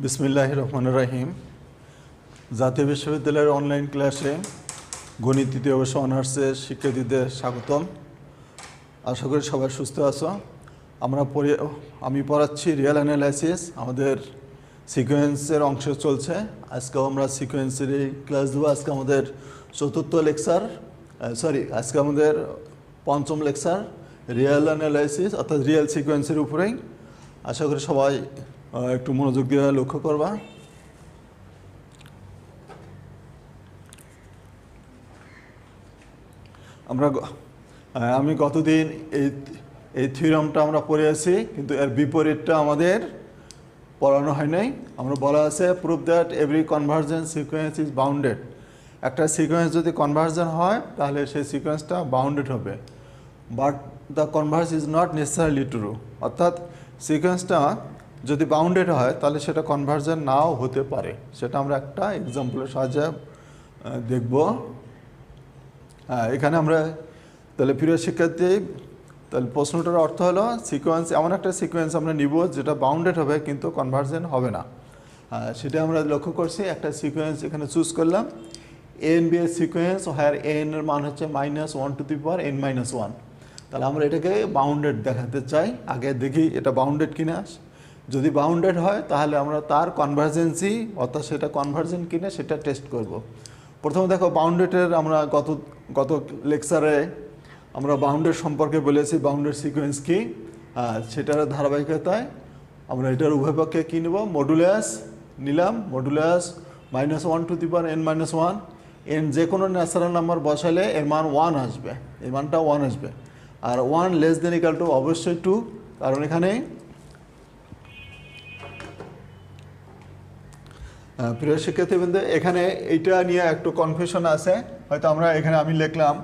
বিসমিল্লাহির রহমানির রহিম। জাতীয় বিশ্ববিদ্যালয়ের অনলাইন ক্লাসে গণিত তৃতীয় বর্ষ অনার্সের শিক্ষার্থীদের স্বাগতম। আশা করি সবাই সুস্থ আছো। আমি পড়াচ্ছি রিয়েল অ্যানালাইসিস, আমাদের সিকোয়েন্সের অংশ চলছে। আজকেও আমরা সিকোয়েন্সের এই ক্লাস দেবো। আজকে আমাদের চতুর্থ লেকচার, আজকে আমাদের পঞ্চম লেকচার রিয়েল অ্যানালাইসিস অর্থাৎ রিয়েল সিকোয়েন্সের উপরেই। আশা করি সবাই একটু মনোযোগ দিয়ে লক্ষ্য করবা। আমি গতদিন এই থিওরামটা আমরা পড়ে আছি, কিন্তু এর বিপরীতটা আমাদের পড়ানো হয় নাই। আমরা বলা আছে prove that every convergent sequence is bounded. একটা সিকোয়েন্স যদি কনভার্জেন্ট হয় তাহলে সেই সিকোয়েন্সটা বাউন্ডেড হবে, but the Converse is not necessarily true. অর্থাৎ সিকোয়েন্সটা যদি বাউন্ডেড হয় তাহলে সেটা কনভার্জেন্ট নাও হতে পারে। সেটা আমরা একটা এক্সাম্পলের সাহায্যে দেখব। এখানে আমরা তাহলে প্রিয় শিক্ষার্থী, তাহলে প্রশ্নটার অর্থ হলো সিকোয়েন্স, এমন একটা সিকোয়েন্স আমরা নিব যেটা বাউন্ডেড হবে কিন্তু কনভার্জেন্ট হবে না। সেটা আমরা লক্ষ্য করছি। একটা সিকোয়েন্স এখানে চুজ করলাম, এ এন বি এর সিকোয়েন্স, হায়ার এ এর মান হচ্ছে -1 তাহলে আমরা এটাকে বাউন্ডেড দেখাতে চাই। আগে দেখি এটা বাউন্ডেড কিনা। যদি বাউন্ডেড হয় তাহলে আমরা তার কনভার্জেন্সি অর্থাৎ সেটা কনভার্জেন্ট কিনা সেটা টেস্ট করব। প্রথমে দেখো বাউন্ডেডের আমরা গত লেকচারে আমরা বাউন্ডেড সম্পর্কে বলেছি, বাউন্ডেড সিকোয়েন্স কি। সেটার ধারাবাহিকতায় আমরা এটার উভয় পক্ষে কী নেব, মডুলাস নিলাম। মডুলাস -1 এন যে কোনো ন্যাচারাল নাম্বার বসালে এর মান 1 আসবে, এই মানটা 1 আসবে। আর 1 লেস দেন ইকাল টু অবশ্যই 2, কারণ এখানে প্রিয় শিক্ষার্থীবৃন্দ এখানে এইটা নিয়ে একটু কনফিউশন আছে। হয়তো আমি লিখলাম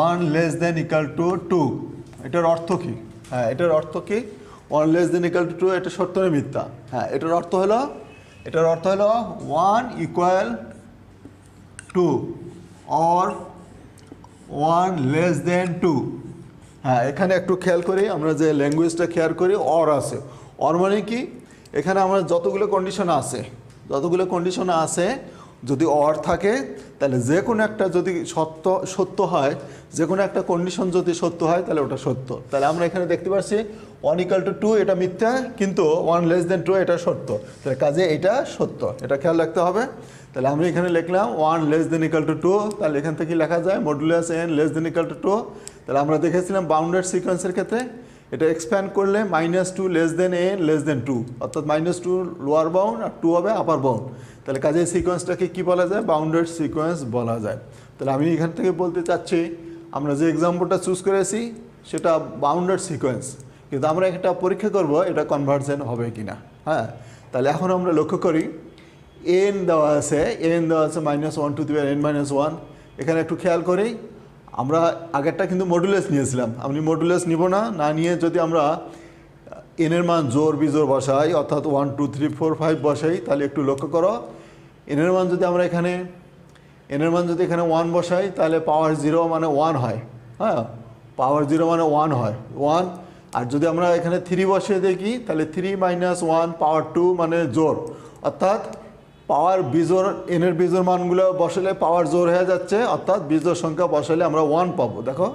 1 লেস দেন ইকাল টু 2, এটার অর্থ কী? এটার অর্থ কি 1 লেস দেন ইকাল টু 2, এটা সত্য না মিথ্যা? এটার অর্থ হলো 1 equal to or 1 less than 2। এখানে একটু খেয়াল করি, আমরা যে ল্যাঙ্গুয়েজটা খেয়াল করি, অর আছে। অর মানে কি, এখানে আমরা যতগুলো কন্ডিশন আছে যদি অর থাকে তাহলে যে কোনো একটা যদি সত্য হয়, যে কোনো একটা কন্ডিশন যদি সত্য হয় তাহলে ওটা সত্য। তাহলে আমরা এখানে দেখতে পাচ্ছি 1 ইকাল টু 2 এটা মিথ্যা, কিন্তু 1 লেস দেন 2 এটা সত্য। তাহলে কাজে এটা সত্য, এটা খেয়াল রাখতে হবে। তাহলে আমরা এখানে লিখলাম 1 লেস দেন ইকাল টু 2, তাহলে এখান থেকে লেখা যায় modulus n less than equal to 2। তাহলে আমরা দেখেছিলাম বাউন্ডেড সিকোয়েন্সের ক্ষেত্রে এটা এক্সপ্যান্ড করলে -2 less than n less than 2, অর্থাৎ -2 লোয়ার বাউন্ড আর 2 হবে আপার বাউন্ড। তাহলে কাজে সিকোয়েন্সটাকে কী বলা যায়, বাউন্ডেড সিকোয়েন্স বলা যায়। তাহলে আমি এখান থেকে বলতে চাচ্ছি আমরা যে এক্সাম্পলটা চুজ করেছি সেটা বাউন্ডেড সিকোয়েন্স, কিন্তু আমরা একটা পরীক্ষা করব এটা কনভার্জেন্ট হবে কি না। তাহলে এখন আমরা লক্ষ্য করি n দেওয়া আছে -1 এখানে একটু খেয়াল করি, আমরা আগেরটা কিন্তু মডুলাস নিয়েছিলাম। আমি মডুলাস নিব না নিয়ে যদি আমরা এনের মান জোর বিজোর বসাই, অর্থাৎ 1 2 3 4 5 বসাই, তাহলে একটু লক্ষ্য করো এনের মান যদি আমরা এখানে 1 বসাই তাহলে পাওয়ার 0 মানে 1 হয়। পাওয়ার 0 মানে 1 হয় 1। আর যদি আমরা এখানে 3 বসিয়ে দেখি তাহলে 3 - 1 পাওয়ার 2 মানে জোর, অর্থাৎ পাওয়ার বিজোর এনের বিজোর মানগুলো বসালে পাওয়ার জোর হয়ে যাচ্ছে, অর্থাৎ বিজোর সংখ্যা বসালে আমরা 1 পাবো। দেখো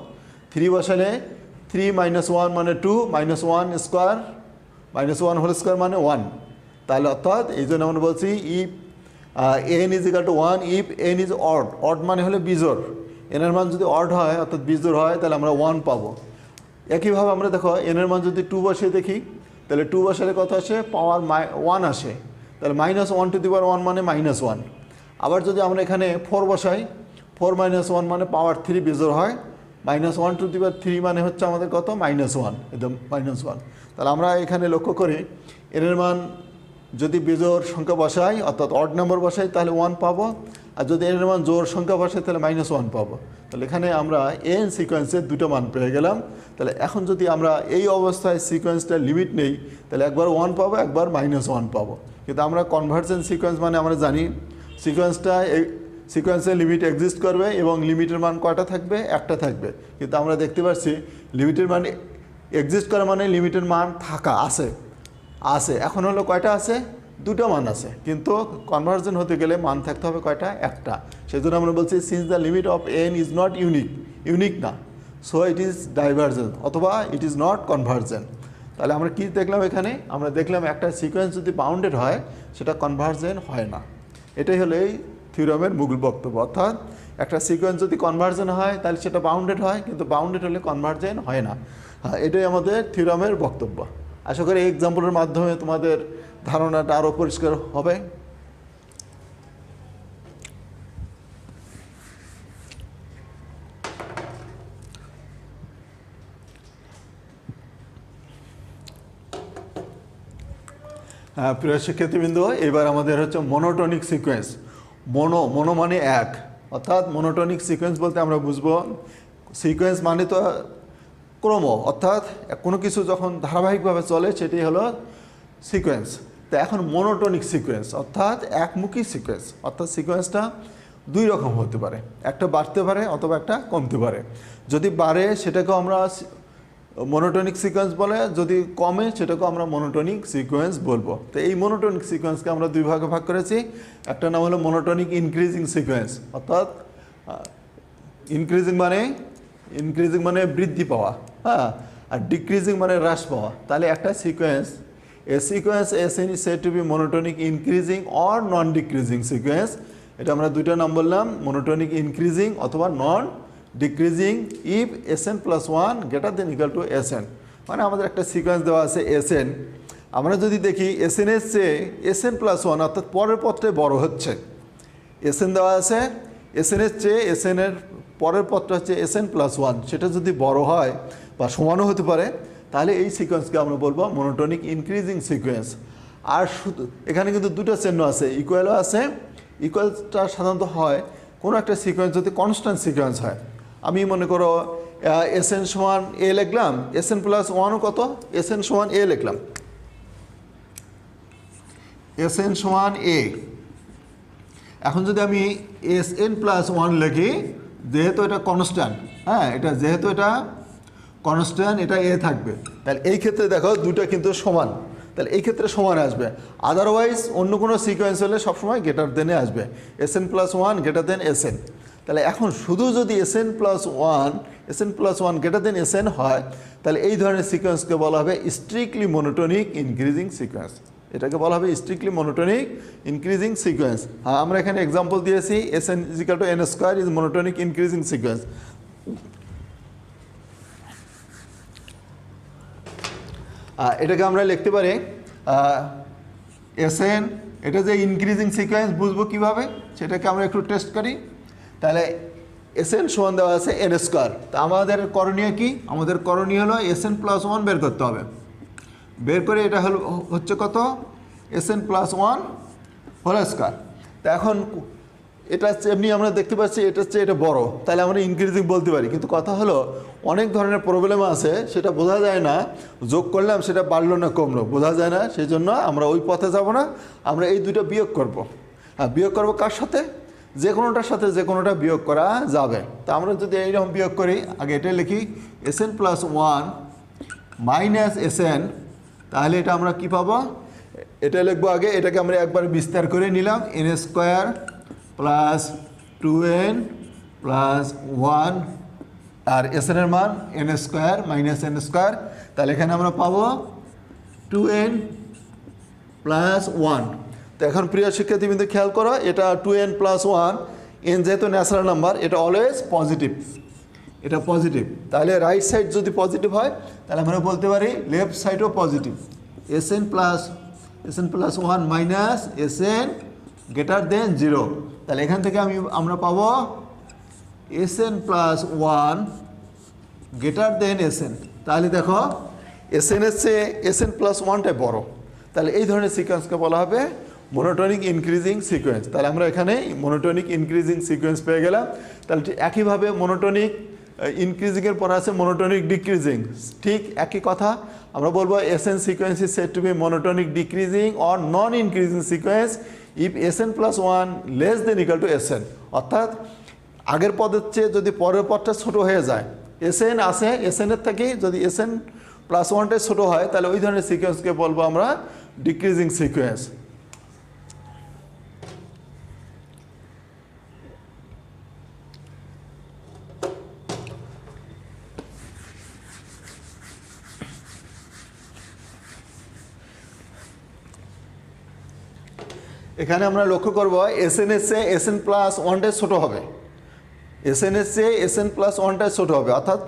3 বসালে 3 - 1 মানে 2, -1 স্কোয়ার -1 হোল স্কোয়ার মানে 1। তাহলে অর্থাৎ এই জন্য আমরা বলছি if n is equal two 1 if n is odd. Odd মানে হলে বিজোর, এনের মান যদি অড হয় অর্থাৎ বিজোর হয় তাহলে আমরা 1 পাবো। একইভাবে আমরা দেখো এনের মান যদি 2 বসিয়ে দেখি তাহলে 2 বসালে কত আসে, পাওয়ার 1 আসে। তাহলে -1 মানে -1। আবার যদি আমরা এখানে 4 বসাই, 4 - 1 মানে পাওয়ার 3 বিজোর হয়, -1 মানে হচ্ছে আমাদের কত, -1, একদম -1। তাহলে আমরা এখানে লক্ষ্য করি এনের মান যদি বিজোড় সংখ্যা বসাই অর্থাৎ অড নাম্বার বসাই তাহলে 1 পাবো, আর যদি এর মান জোড় সংখ্যা বসাই তাহলে -1 পাবো। তাহলে এখানে আমরা এন সিকোয়েন্সের দুটো মান পেয়ে গেলাম। তাহলে এখন যদি আমরা এই অবস্থায় সিকোয়েন্সটার লিমিট নেই তাহলে একবার 1 পাবো, একবার -1 পাবো। কিন্তু আমরা কনভার্জেন্ট সিকোয়েন্স মানে আমরা জানি সিকোয়েন্সের লিমিট এক্সিস্ট করবে এবং লিমিটের মান কয়টা থাকবে, একটা থাকবে। কিন্তু আমরা দেখতে পাচ্ছি লিমিটের মান এক্সিস্ট করা মানে লিমিটের মান থাকা আছে। এখন হলো কয়টা আছে, দুটো মান আছে, কিন্তু কনভার্জন হতে গেলে মান থাকতে হবে কয়টা, একটা। সেই জন্য আমরা বলছি since the limit of N is not unique না, সো ইট ইজ ডাইভার্জেন্ট অথবা ইট ইজ নট কনভার্জেন্ট। তাহলে আমরা কি দেখলাম এখানে, আমরা দেখলাম একটা সিকোয়েন্স যদি বাউন্ডেড হয় সেটা কনভার্জেন্ট হয় না। এটাই হলো এই থিওরামের মূল বক্তব্য। অর্থাৎ একটা সিকোয়েন্স যদি কনভার্জেন্ট হয় তাহলে সেটা বাউন্ডেড হয়, কিন্তু বাউন্ডেড হলে কনভার্জেন্ট হয় না। হ্যাঁ, এটাই আমাদের থিওরামের বক্তব্য। আশা করি এই এক্সাম্পলের মাধ্যমে তোমাদের ধারণাটা আরও পরিষ্কার হবে। হ্যাঁ প্রিয় শিক্ষার্থীবৃন্দ, এবার আমাদের হচ্ছে মনোটনিক সিকোয়েন্স। মনো মানে এক, অর্থাৎ মনোটনিক সিকোয়েন্স বলতে আমরা বুঝবো সিকোয়েন্স মানে তো ক্রম, অর্থাৎ কোনো কিছু যখন ধারাবাহিকভাবে চলে সেটি হলো সিকোয়েন্স। তো এখন মনোটনিক সিকোয়েন্স অর্থাৎ একমুখী সিকোয়েন্স, অর্থাৎ সিকোয়েন্সটা দুই রকম হতে পারে, একটা বাড়তে পারে অথবা একটা কমতে পারে। যদি বাড়ে সেটাকেও আমরা মনোটনিক সিকোয়েন্স বলে, যদি কমে সেটাকেও আমরা মনোটনিক সিকোয়েন্স বলবো। তো এই মনোটনিক সিকোয়েন্সকে আমরা দুই ভাগে ভাগ করেছি। একটা নাম হলো মনোটনিক ইনক্রিজিং সিকোয়েন্স, অর্থাৎ ইনক্রিজিং মানে বৃদ্ধি পাওয়া, হ্যাঁ, আর ডিক্রিজিং মানে হ্রাস পাওয়া। তাহলে একটা sequence Sn is said to be monotonic increasing or non decreasing sequence। এটা আমরা দুইটা নাম বললাম, মনোটনিক ইনক্রিজিং অথবা নন ডিক্রিজিং ইফ Sn + 1 > Sn। মানে আমাদের একটা সিকোয়েন্স দেওয়া আছে Sn, আমরা যদি দেখি Sn এর চেয়ে Sn + 1 অর্থাৎ পরের পদটাই বড় হচ্ছে। Sn দেওয়া আছে, Sn এর চেয়ে Sn এর পরের পদটা হচ্ছে Sn + 1, সেটা যদি বড় হয় বা সমানও হতে পারে তাহলে এই সিকোয়েন্সকে আমরা বলবো মনোটনিক ইনক্রিজিং সিকোয়েন্স। আর শুধু এখানে কিন্তু দুটো চিহ্ন আছে, ইকুয়ালও আছে। ইকুয়ালটা সাধারণত হয় কোনো একটা সিকোয়েন্স যদি কনস্ট্যান্ট সিকোয়েন্স হয়। আমি মনে করো Sn = a লিখলাম, Sn + 1 কত, Sn = a লিখলাম, Sn = a। এখন যদি আমি Sn + 1 লিখি, যেহেতু এটা কনস্ট্যান্ট, হ্যাঁ, যেহেতু এটা কনস্ট্যান্ট, এটা এ থাকবে, তাহলে এই ক্ষেত্রে দেখো দুটো কিন্তু সমান, তাহলে এই ক্ষেত্রে সমান আসবে। আদারওয়াইজ অন্য কোনো সিকোয়েন্স হলে সবসময় গ্রেটার দেনে আসবে, Sn + 1 > Sn। তাহলে এখন শুধু যদি Sn + 1 > Sn হয় তাহলে এই ধরনের সিকোয়েন্সকে বলা হবে স্ট্রিক্টলি মনোটনিক ইনক্রিজিং সিকোয়েন্স। এটাকে বলা হবে স্ট্রিক্টলি মনোটনিক ইনক্রিজিং সিকোয়েন্স। হ্যাঁ, আমরা এখানে এক্সাম্পল দিয়েছি Sn = n² is monotonic increasing sequence. এটাকে আমরা লিখতে পারি Sn, এটা যে ইনক্রিজিং সিকোয়েন্স বুঝবো কীভাবে সেটাকে আমরা একটু টেস্ট করি। তাহলে Sn = দেওয়া আছে n²। তা আমাদের করণীয় কি, আমাদের করণীয় হলো Sn + 1 বের করতে হবে। বের করে এটা হচ্ছে কত, Sn + 1 হোল²। তা এখন এটা এমনি আমরা দেখতে পাচ্ছি এটা হচ্ছে এটা বড়, তাহলে আমরা ইনক্রিজিং বলতে পারি। কিন্তু কথা হলো অনেক ধরনের প্রবলেম আছে, সেটা বোঝা যায় না, যোগ করলাম সেটা বাড়লো না কমলো বোঝা যায় না, সেই জন্য আমরা ওই পথে যাব না, আমরা এই দুটো বিয়োগ করব। হ্যাঁ, বিয়োগ করব কার সাথে, যে কোনোটার সাথে যে কোনোটা বিয়োগ করা যাবে। তা আমরা যদি এইরকম বিয়োগ করি, আগে এটা লিখি Sn + 1 - Sn, তাহলে এটা আমরা কি পাবো, এটা লিখবো আগে, এটাকে আমরা একবার বিস্তার করে নিলাম, n² + 2n + 1 আর Sn এর মান n² - n²। তাহলে এখানে আমরা পাবো 2n + 1। তো এখন প্রিয় শিক্ষার্থীবৃন্দ খেয়াল করো, এটা 2n + 1, n যেহেতু ন্যাচারাল নাম্বার, এটা অলওয়েজ পজিটিভ, এটা পজিটিভ। তাহলে রাইট সাইড যদি পজিটিভ হয় তাহলে আমরা বলতে পারি লেফট সাইডও পজিটিভ। Sn + 1 - Sn > 0। তাহলে এখান থেকে আমরা পাবো Sn + 1 > Sn। তাহলে দেখো Sn এর চেয়ে Sn + 1টাই বড়, তাহলে এই ধরনের সিকোয়েন্সকে বলা হবে মনোটনিক ইনক্রিজিং সিকোয়েন্স। তাহলে আমরা এখানে মনোটনিক ইনক্রিজিং সিকোয়েন্স পেয়ে গেলাম। তাহলে একইভাবে মনোটনিক ইনক্রিজিংয়ের পর আছে মনোটনিক ডিক্রিজিং, ঠিক একই কথা। আমরা বলবো SN sequence is said to be monotonic decreasing or non increasing sequence if SN plus one less than equal to SN. অর্থাৎ আগের পদের চেয়ে যদি পরের পদটা ছোট হয়ে যায়, এসএন আসে, এসএনের থেকে যদি এসএন প্লাস ওয়ানটাই ছোটো হয়, তাহলে ওই ধরনের সিকোয়েন্সকে বলবো আমরা ডিক্রিজিং সিকোয়েন্স। এখানে আমরা লক্ষ্য করব এসএন এর চেয়ে এসএন প্লাস ওয়ানটাই ছোটো হবে, এসএন এর চেয়ে এসএন প্লাস ওয়ানটাই ছোটো হবে, অর্থাৎ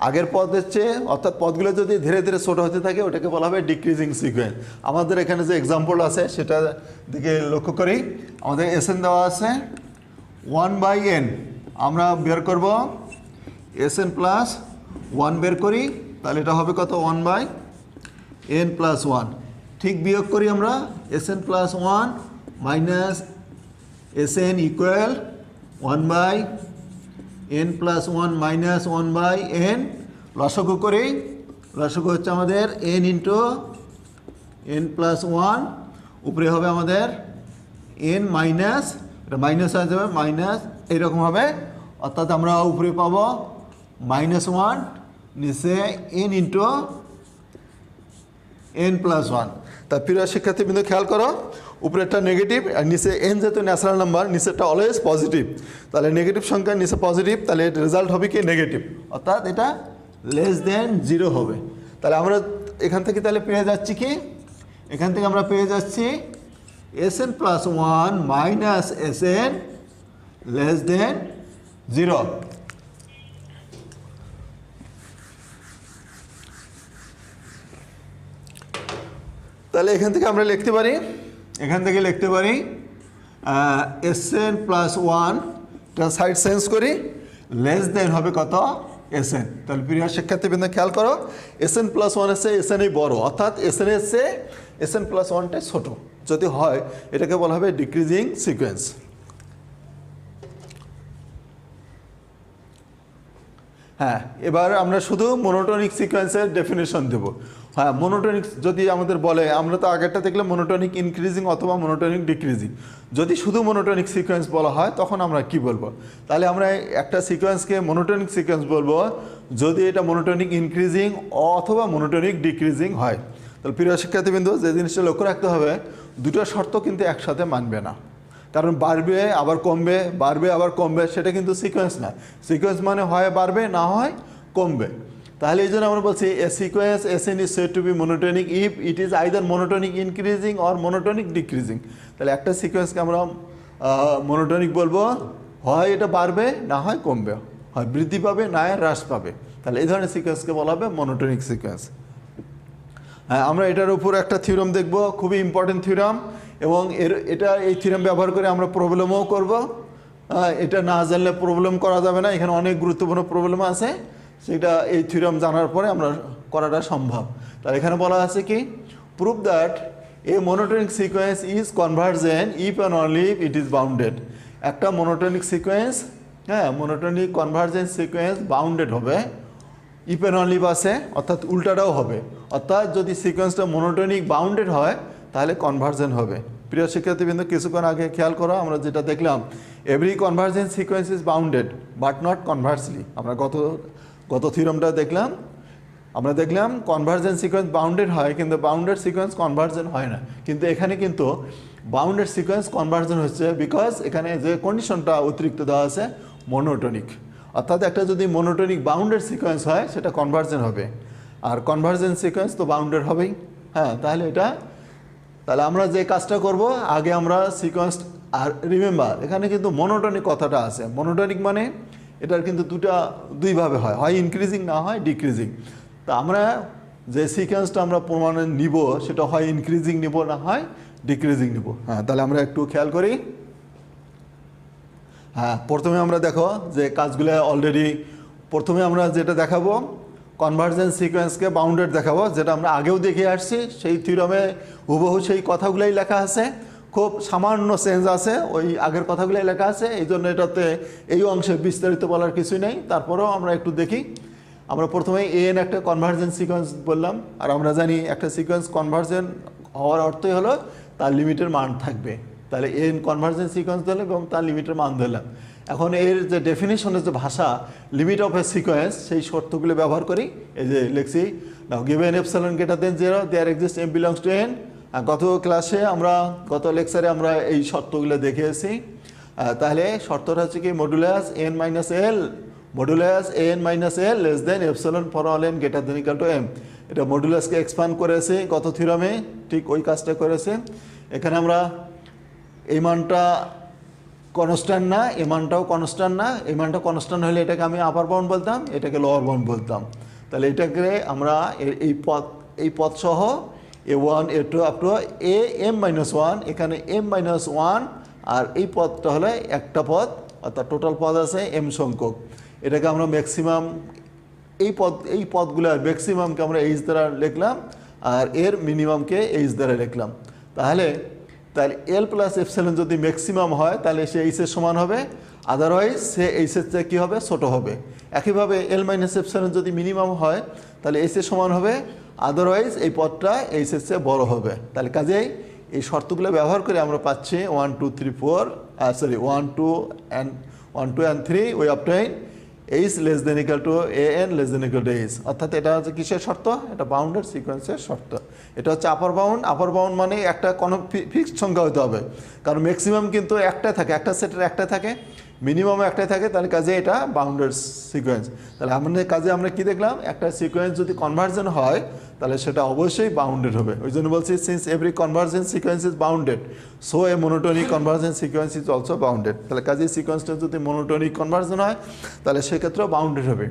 আগের পদের চেয়ে, অর্থাৎ পদগুলো যদি ধীরে ধীরে ছোটো হতে থাকে ওটাকে বলা হবে ডিক্রিজিং সিকোয়েন্স। আমাদের এখানে যে এক্সাম্পল আছে সেটা দিকে লক্ষ্য করি। আমাদের এসএন দেওয়া আছে 1/n, আমরা বের করব এসএন প্লাস ওয়ান বের করি, তাহলে এটা হবে কত 1/n প্লাস ওয়ান। ঠিক বিয়োগ করি আমরা SN plus one minus SN equal 1/n plus one minus 1/n, লসাগু করি, লসাগু হচ্ছে আমাদের n into n plus one, উপরে হবে আমাদের n মাইনাস, এটা মাইনাস হয়ে যাবে মাইনাস এইরকম হবে, অর্থাৎ আমরা উপরে পাবো -1, নিচে n into n plus one. তা প্রিয় শিক্ষার্থীবৃন্দ খেয়াল করো, উপরেরটা নেগেটিভ আর নিচে n যেহেতু ন্যাচারাল নাম্বার, নিচেরটা অলওয়েজ পজিটিভ, তাহলে নেগেটিভ সংখ্যা নিচে পজিটিভ, তাহলে এর রেজাল্ট হবে কি নেগেটিভ, অর্থাৎ এটা লেস দেন 0 হবে। তাহলে আমরা এখান থেকে তাহলে পেয়ে যাচ্ছি কি, এখান থেকে আমরা পেয়ে যাচ্ছি SN plus one minus SN less than 0। তাহলে এখান থেকে আমরা লিখতে পারি, এখান থেকে লিখতে পারি SN plus one, side change করি, লেস দেন হবে কত এসএন। তাহলে প্রিয় শিক্ষার্থীবৃন্দ খেয়াল করো, এসএন প্লাস ওয়ান এসে এসএনই বড়, অর্থাৎ এসএন এসে এসএন প্লাস ওয়ানটাই ছোট যদি হয়, এটাকে বলা হবে ডিক্রিজিং সিকোয়েন্স। হ্যাঁ, এবার আমরা শুধু মনোটনিক সিকোয়েন্সের ডেফিনেশন দেব। হ্যাঁ, মনোটনিক যদি আমাদের বলে, আমরা তো আগেরটা দেখলাম মনোটনিক ইনক্রিজিং অথবা মনোটনিক ডিক্রিজিং, যদি শুধু মনোটনিক সিকোয়েন্স বলা হয় তখন আমরা কি বলবো? তাহলে আমরা একটা সিকোয়েন্সকে মনোটনিক সিকোয়েন্স বলবো যদি এটা মনোটনিক ইনক্রিজিং অথবা মনোটনিক ডিক্রিজিং হয়। তাহলে প্রিয় শিক্ষার্থীবৃন্দ, যে জিনিসটা লক্ষ্য রাখতে হবে, দুটো শর্ত কিন্তু একসাথে মানবে না, কারণ বাড়বে আবার কমবে, বাড়বে আবার কমবে, সেটা কিন্তু সিকোয়েন্স না। সিকোয়েন্স মানে হয় বাড়বে, না হয় কমবে। তাহলে এই জন্য আমরা বলছি a sequence SN is said to be monotonic if it is either monotonic increasing or monotonic decreasing. তাহলে একটা সিকোয়েন্সকে আমরা মনোটনিক বলবো, হয় এটা বাড়বে, না হয় কমবে, হয় বৃদ্ধি পাবে, না হয় হ্রাস পাবে। তাহলে এই ধরনের সিকোয়েন্সকে বলা হবে মনোটনিক সিকোয়েন্স। হ্যাঁ, আমরা এটার উপর একটা থিওরাম দেখব, খুবই ইম্পর্টেন্ট থিওরাম, এবং এই থিওরাম ব্যবহার করে আমরা প্রবলেমও করব। এটা না জানলে প্রবলেম করা যাবে না, এখানে অনেক গুরুত্বপূর্ণ প্রবলেম আছে, সেটা এই থিওরাম জানার পরে আমরা করাটা সম্ভব। তার এখানে বলা আছে কি, prove that a monotonic sequence is convergent if and only if it is bounded. একটা মনোটনিক সিকোয়েন্স, হ্যাঁ, মনোটনিক কনভার্জেন্ট সিকোয়েন্স বাউন্ডেড হবে, ইফ অ্যান্ড অনলি আছে, অর্থাৎ উল্টাটাও হবে, অর্থাৎ যদি সিকোয়েন্সটা মনোটনিক বাউন্ডেড হয় তাহলে কনভার্জেন্ট হবে। প্রিয় শিক্ষার্থীবৃন্দ, কিছুক্ষণ আগে খেয়াল করো, আমরা যেটা দেখলাম, every convergent sequence is bounded but not conversely. আমরা গত থিওরামটা দেখলাম, আমরা দেখলাম কনভার্জেন্ট সিকোয়েন্স বাউন্ডেড হয়, কিন্তু বাউন্ডেড সিকোয়েন্স কনভার্জেন্ট হয় না। কিন্তু এখানে কিন্তু বাউন্ডেড সিকোয়েন্স কনভার্জেন্ট হচ্ছে, বিকজ এখানে যে কন্ডিশনটা অতিরিক্ত দেওয়া আছে মনোটনিক, অর্থাৎ একটা যদি মনোটনিক বাউন্ডেড সিকোয়েন্স হয় সেটা কনভার্জেন্ট হবে, আর কনভার্জেন্ট সিকোয়েন্স তো বাউন্ডেড হবেই। হ্যাঁ, তাহলে আমরা যে কাজটা করব, আগে আমরা সিকোয়েন্স, আর রিমেম্বার এখানে কিন্তু মনোটনিক কথাটা আছে। মনোটনিক মানে এটার কিন্তু দুইভাবে হয়, হয় ইনক্রিজিং, না হয় ডিক্রিজিং। তা আমরা যে সিকোয়েন্সটা আমরা প্রমাণে নিব সেটা হয় ইনক্রিজিং নিব, না হয় ডিক্রিজিং নিব। হ্যাঁ, তাহলে আমরা একটু খেয়াল করি। হ্যাঁ, প্রথমে আমরা দেখো যে কাজগুলো অলরেডি, প্রথমে আমরা যেটা দেখাবো কনভার্জেন্স সিকোয়েন্সকে বাউন্ডেড দেখাবো, যেটা আমরা আগেও দেখে আসছি। সেই থিওরামে হুবহু সেই কথাগুলোই লেখা আছে, খুব সামান্য চেঞ্জ আছে, ওই আগের কথাগুলোই লেখা আছে। এই জন্য এটাতে এই অংশে বিস্তারিত বলার কিছুই নেই। তারপরেও আমরা একটু দেখি। আমরা প্রথমে এন একটা কনভার্জেন্স সিকোয়েন্স বললাম, আর আমরা জানি একটা সিকোয়েন্স কনভার্জেন্ট হওয়ার অর্থই হলো তার লিমিটের মান থাকবে। তাহলে এন কনভার্জেন্স সিকোয়েন্স দিলাম এবং তার লিমিটের মান দিলাম। এখন এর যে ডেফিনেশনের যে ভাষা, লিমিট অফ এ সিকোয়েন্স, সেই শর্তগুলো ব্যবহার করি। এই যে লিখছি, now given epsilon greater than 0 there exist M belongs to N. গত ক্লাসে আমরা, গত লেকচারে আমরা এই শর্তগুলো দেখেছি। তাহলে শর্তটা হচ্ছে কি, modulus N minus L, modulus N minus L less than epsilon for all N greater than equal to M. এটা মডুলাসকে এক্সপ্যান্ড করেছে গত থিওরামে, ঠিক ওই কাজটা করেছে। এখানে আমরা এই মানটা কনস্ট্যান্ট না, এই মানটাও কনস্ট্যান্ট না। এই মানটা কনস্ট্যান্ট হলে এটাকে আমি আপার বাউন্ড বলতাম, এটাকে লোয়ার বাউন্ড বলতাম। তাহলে এটাকে আমরা এই পদ সহ A1 A2 up to A M minus 1, এখানে এম মাইনাস 1, আর এই পদটা হলো একটা পদ, অর্থাৎ টোটাল পদ আছে এম সংখ্যক। এটাকে আমরা ম্যাক্সিমাম, এই পদগুলোর ম্যাক্সিমামকে আমরা এইচ দ্বারা লিখলাম, আর এর মিনিমামকে এইচ দ্বারা লিখলাম। তাহলে এল প্লাস এপসাইলন যদি ম্যাক্সিমাম হয় তাহলে সে এইচের সমান হবে, আদারওয়াইজ সে এইচের চেয়ে কী হবে, ছোটো হবে। একইভাবে এল মাইনাস এপসাইলন যদি মিনিমাম হয় তাহলে এইচের সমান হবে, আদারওয়াইজ এই পদটা এইচের চেয়ে বড় হবে। তাহলে কাজেই এই শর্তগুলো ব্যবহার করে আমরা পাচ্ছি 1 2 3 4 1 2 and 3 we obtain H less than equal to A N less than equal two H. অর্থাৎ এটা হচ্ছে কিসের শর্ত, এটা বাউন্ডেড সিকোয়েন্সের শর্ত। এটা হচ্ছে আপার বাউন্ড। আপার বাউন্ড মানে একটা কোনো ফিক্সড সংখ্যা হতে হবে, কারণ ম্যাক্সিমাম কিন্তু একটাই থাকে, একটা সেটের একটাই থাকে, মিনিমাম একটাই থাকে। তাহলে কাজে এটা বাউন্ডেড সিকোয়েন্স। তাহলে আমাদের কাজে আমরা কি দেখলাম, একটা সিকোয়েন্স যদি কনভার্জন হয় তাহলে সেটা অবশ্যই বাউন্ডেড হবে। ওই জন্য বলছি, since every convergence sequence is bounded, so A monotonic convergence sequence is also bounded. তাহলে কাজে সিকোয়েন্সটা যদি মনোটোনিক কনভার্জন হয় তাহলে সেক্ষেত্রেও বাউন্ডেড হবে।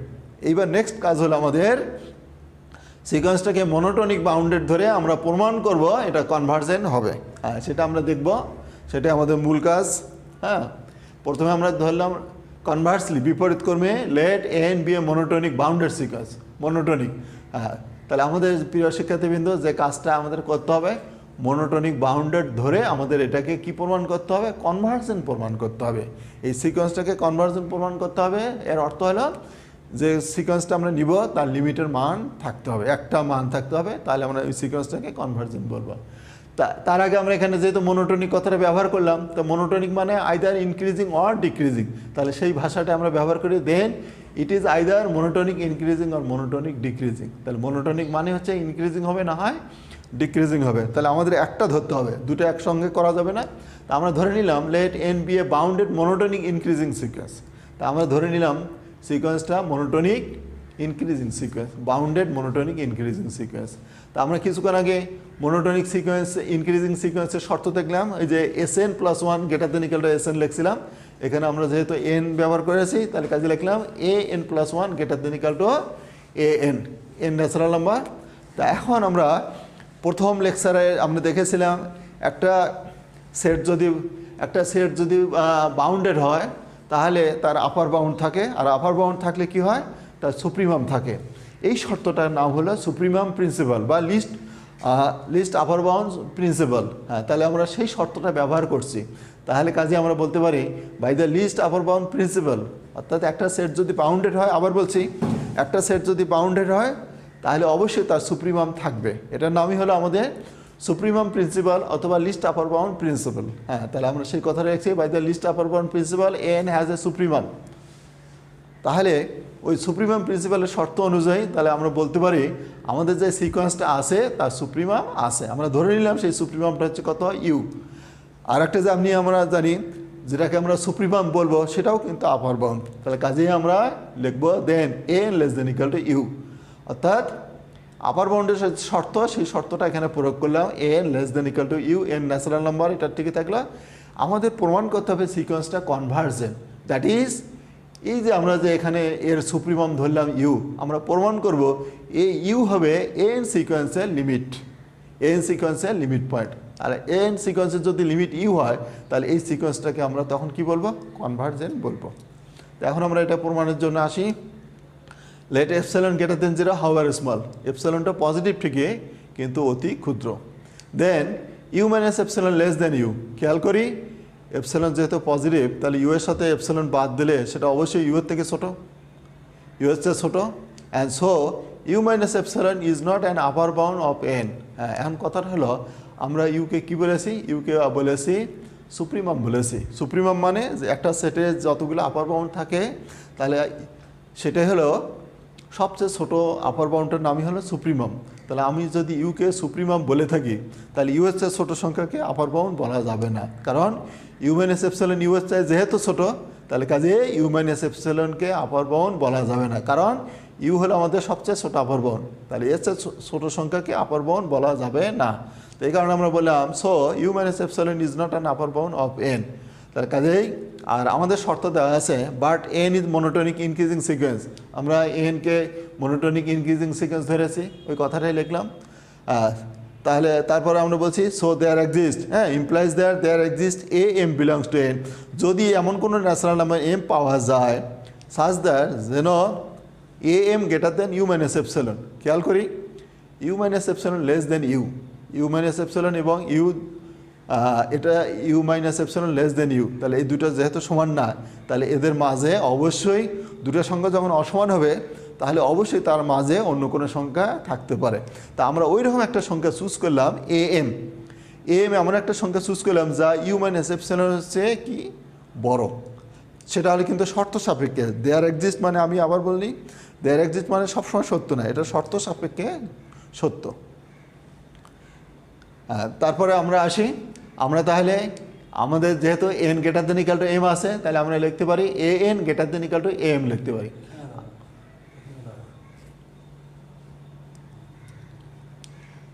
এইবার নেক্সট কাজ হলো আমাদের সিকোয়েন্সটাকে মনোটোনিক বাউন্ডেড ধরে আমরা প্রমাণ করব এটা কনভার্জেন্ট হবে। হ্যাঁ, সেটা আমরা দেখব, সেটা আমাদের মূল কাজ। হ্যাঁ, প্রথমে আমরা ধরলাম কনভার্সলি, বিপরীত ক্রমে late N be A monotonic bounded sequence, monotonic. হ্যাঁ, তাহলে আমাদের প্রিয় শিক্ষার্থীবৃন্দ, যে কাজটা আমাদের করতে হবে, মনোটোনিক বাউন্ডেড ধরে আমাদের এটাকে কি প্রমাণ করতে হবে, কনভার্জেন প্রমাণ করতে হবে। এই সিকোয়েন্সটাকে কনভার্জেন প্রমাণ করতে হবে। এর অর্থ হলো যে সিকোয়েন্সটা আমরা নিব তার লিমিটের মান থাকতে হবে, একটা মান থাকতে হবে, তাহলে আমরা ওই সিকোয়েন্সটাকে কনভার্জেন বলবো। তার আগে আমরা এখানে যেহেতু মনোটোনিক কথাটা ব্যবহার করলাম, তো মনোটোনিক মানে আইদার ইনক্রিজিং অর ডিক্রিজিং। তাহলে সেই ভাষাটা আমরা ব্যবহার করি, then it is either monotonic increasing or monotonic decreasing. তাহলে মনোটোনিক মানে হচ্ছে ইনক্রিজিং হবে, না হয় ডিক্রিজিং হবে। তাহলে আমাদের একটা ধরতে হবে, দুটো একসঙ্গে করা যাবে না। তা আমরা ধরে নিলাম let N be a bounded monotonic increasing sequence. তা আমরা ধরে নিলাম সিকোয়েন্সটা monotonic increasing sequence, bounded monotonic increasing sequence. তা আমরা কিছুক্ষণ আগে মনোটোনিক সিকোয়েন্স ইনক্রিজিং সিকোয়েন্সের শর্ত দেখলাম, এই যে S N plus 1 greater than equal to S N লিখছিলাম। এখানে আমরা যেহেতু এন ব্যবহার করেছি তাহলে কাজে লিখলাম A N plus 1 greater than equal to A N, N natural number. তা এখন আমরা প্রথম লেকচারে আমরা দেখেছিলাম একটা সেট যদি বাউন্ডেড হয় তাহলে তার আপার বাউন্ড থাকে, আর আপার বাউন্ড থাকলে কি হয়, তার সুপ্রিমাম থাকে। এই শর্তটার নাম হলো সুপ্রিমাম প্রিন্সিপাল বা লিস্ট আপার বাউন্ড প্রিন্সিপাল। হ্যাঁ, তাহলে আমরা সেই শর্তটা ব্যবহার করছি। তাহলে কাজে আমরা বলতে পারি by the least upper bound principle, অর্থাৎ একটা সেট যদি বাউন্ডেড হয়, আবার বলছি, একটা সেট যদি বাউন্ডেড হয় তাহলে অবশ্যই তার সুপ্রিমাম থাকবে। এটার নামই হলো আমাদের সুপ্রিমাম প্রিন্সিপাল অথবা লিস্ট আপার বাউন্ড প্রিন্সিপাল। হ্যাঁ, তাহলে আমরা সেই কথা রেখেছি, by the least upper bound principle N has a supremum. তাহলে ওই সুপ্রিমাম প্রিন্সিপালের শর্ত অনুযায়ী তাহলে আমরা বলতে পারি আমাদের যে সিকোয়েন্সটা আছে তার সুপ্রিমাম আছে। আমরা ধরে নিলাম সেই সুপ্রিমামটা হচ্ছে কত, ইউ। আর একটা যে আমরা জানি যেটাকে আমরা সুপ্রিমাম বলবো সেটাও কিন্তু আপার বাউন্ড। তাহলে কাজেই আমরা লিখবো then N less than equal to U, অর্থাৎ আপার বাউন্ডের শর্ত, সেই শর্তটা এখানে প্রয়োগ করলাম, N less than equal to U, N natural number, এটা ঠিকই থাকলো। আমাদের প্রমাণ করতে হবে সিকোয়েন্সটা কনভার্জেন্ট, দ্যাট ইজ এই যে আমরা যে এখানে এর সুপ্রিমাম ধরলাম ইউ, আমরা প্রমাণ করব এই ইউ হবে এন সিকোয়েন্সের লিমিট, এন সিকোয়েন্সের লিমিট পয়েন্ট। আর এন সিকোয়েন্সের যদি লিমিট ইউ হয় তাহলে এই সিকোয়েন্সটাকে আমরা তখন কি বলবো, কনভার্জেন্ট বলবো। তো এখন আমরা এটা প্রমাণের জন্য আসি। Let epsilon greater than 0 however small, এপসাইলনটা পজিটিভ ঠিকই কিন্তু অতি ক্ষুদ্র। Then U minus epsilon less than U, খেয়াল করি এপসাইলন যেহেতু পজিটিভ তাহলে ইউ এর সাথে এপসাইলন বাদ দিলে সেটা অবশ্যই ইউ এর থেকে ছোটো, ইউ এর চেয়ে ছোটো। And so U minus epsilon is not an upper bound of N. হ্যাঁ, এখন কথাটা হলো আমরা ইউকে কী বলেছি, ইউকে বলেছি সুপ্রিমাম বলেছি। সুপ্রিমাম মানে যে একটা সেটে যতগুলো আপার বাউন্ড থাকে তাহলে সেটাই হলো সবচেয়ে ছোট আপার বাউন্ডের নামই হলো সুপ্রিমাম। তাহলে আমি যদি ইউকে সুপ্রিমাম বলে থাকি তাহলে ইউ এর চেয়ে ছোটো সংখ্যাকে আপার বাউন্ড বলা যাবে না, কারণ ইউ মাইনাস এপসাইলন ইউ এর চেয়ে যেহেতু ছোটো তাহলে কাজে ইউ মাইনাস এপসাইলনকে আপার বাউন্ড বলা যাবে না, কারণ ইউ হলো আমাদের সবচেয়ে ছোটো আপার বাউন্ড, তাহলে এর চেয়ে ছোটো সংখ্যাকে আপার বাউন্ড বলা যাবে না। তো এই কারণে আমরা বললাম so U minus epsilon is not an upper bound of N. তার কাজেই আর আমাদের শর্ত দেওয়া আছে but N is monotonic increasing sequence, আমরা এনকে মনোটোনিক ইনক্রিজিং সিকোয়েন্স ধরেছি, ওই কথাটাই লিখলাম। তাহলে তারপরে আমরা বলছি সো দেয়ার এক্সিস্ট, হ্যাঁ implies there exist A M belongs to N, যদি এমন কোনো ন্যাচারাল নাম্বার এম পাওয়া যায় সাজ দ্যাট যেন A M greater than U minus epsilon, খেয়াল করি U minus epsilon less than U, U minus epsilon এবং ইউ এটা U minus epsilon less than U, তাহলে এই দুটো যেহেতু সমান না তাহলে এদের মাঝে অবশ্যই দুটো সংখ্যা যখন অসমান হবে তাহলে অবশ্যই তার মাঝে অন্য কোনো সংখ্যা থাকতে পারে। তা আমরা ওই রকম একটা সংখ্যা চুজ করলাম এ এম, এমন একটা সংখ্যা চুজ করলাম যা ইউ মাইনাস এপসাইলনের চেয়ে কি বড়, সেটা হলে কিন্তু শর্ত সাপেক্ষে। দেয়ার এক্সিস্ট মানে আমি আবার বলি দেয়ার এক্সিস্ট মানে সবসময় সত্য না, এটা শর্ত সাপেক্ষে সত্য। তারপরে আমরা আসি, আমরা তাহলে আমাদের যেহেতু N greater than equal to M আছে তাহলে আমরা লিখতে পারি A N greater than equal to M লিখতে পারি।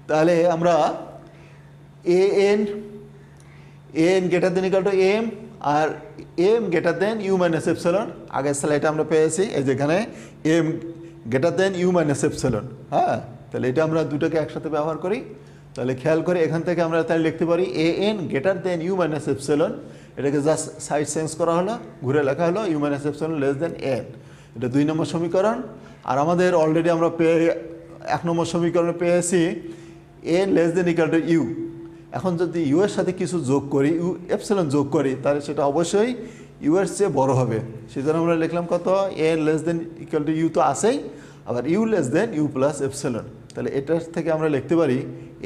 তাহলে আমরা A N greater than equal to M আর M greater than U minus epsilon, আগের স্লাইডে আমরা পেয়েছি এই যেখানে M greater than U minus epsilon. হ্যাঁ, তাহলে এটা আমরা দুটোকে একসাথে ব্যবহার করি, তাহলে খেয়াল করে এখান থেকে আমরা তাহলে লিখতে পারি A N greater than U minus epsilon, এটাকে জাস্ট সাইড চেঞ্জ করা হলো, ঘুরে লেখা হলো U minus epsilon less than N, এটা 2 নম্বর সমীকরণ। আর আমাদের অলরেডি আমরা 1 নম্বর সমীকরণে পেয়েছি N less than equal to U. এখন যদি ইউ এর সাথে কিছু যোগ করি, ইউ এপসাইলন যোগ করি, তাহলে সেটা অবশ্যই ইউ এর চেয়ে বড় হবে, সেজন্য আমরা লিখলাম কত N less than equal to U তো আছেই, আবার U less than U plus epsilon, তাহলে এটার থেকে আমরা লিখতে পারি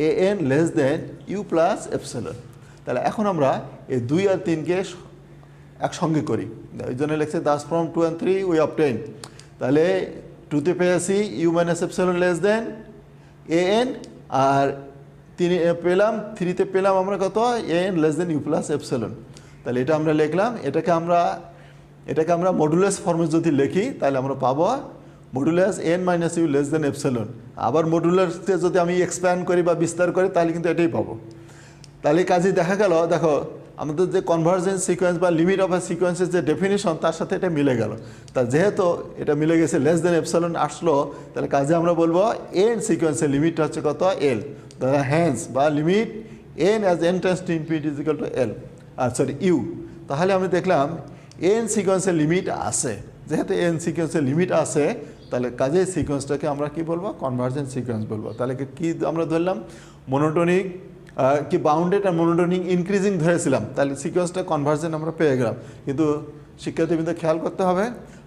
A N less than U plus epsilon. তাহলে এখন আমরা এই 2 আর 3কে একসঙ্গে করি, ওই জন্য লিখছে thus from 2 and 3 we obtain, তাহলে 2তে পেয়েছি U minus epsilon less than A N, আর 3 পেলাম 3তে পেলাম আমরা কত A N less than U plus epsilon. তাহলে এটা আমরা লিখলাম, এটাকে আমরা মডুলাস ফর্মে যদি লিখি তাহলে আমরা পাবো modulus N minus U less than epsilon. আবার মডুলাসকে যদি আমি এক্সপ্যান্ড করি বা বিস্তার করি তাহলে কিন্তু এটাই পাবো। তাহলে কাজে দেখা গেল, দেখো আমাদের যে কনভার্জেন্স সিকোয়েন্স বা লিমিট অফ এ সিকোয়েন্সের যে ডেফিনিশন তার সাথে এটা মিলে গেল। তা যেহেতু এটা মিলে গেছে লেস দেন এপসাইলন আসলো, তাহলে কাজে আমরা বলবো এন সিকোয়েন্সের লিমিটটা হচ্ছে কত এল, দ্য হ্যান্স বা limit N as N tends to infinity is equal to L, sorry U. তাহলে আমি দেখলাম এন সিকোয়েন্সের লিমিট আছে, যেহেতু এন সিকোয়েন্সের লিমিট আছে তাহলে কাজেই সিকোয়েন্সটাকে আমরা কি বলবো কনভার্জেন্ট সিকোয়েন্স বলবো। তাহলে কি আমরা ধরলাম মনোটোনিক কি বাউন্ডেড আর মনোটোনিক ইনক্রিজিং ধরেছিলাম, তাহলে সিকোয়েন্সটা কনভার্জেন্ট আমরা পেয়ে গেলাম। কিন্তু শিক্ষার্থীবৃন্দ খেয়াল করতে হবে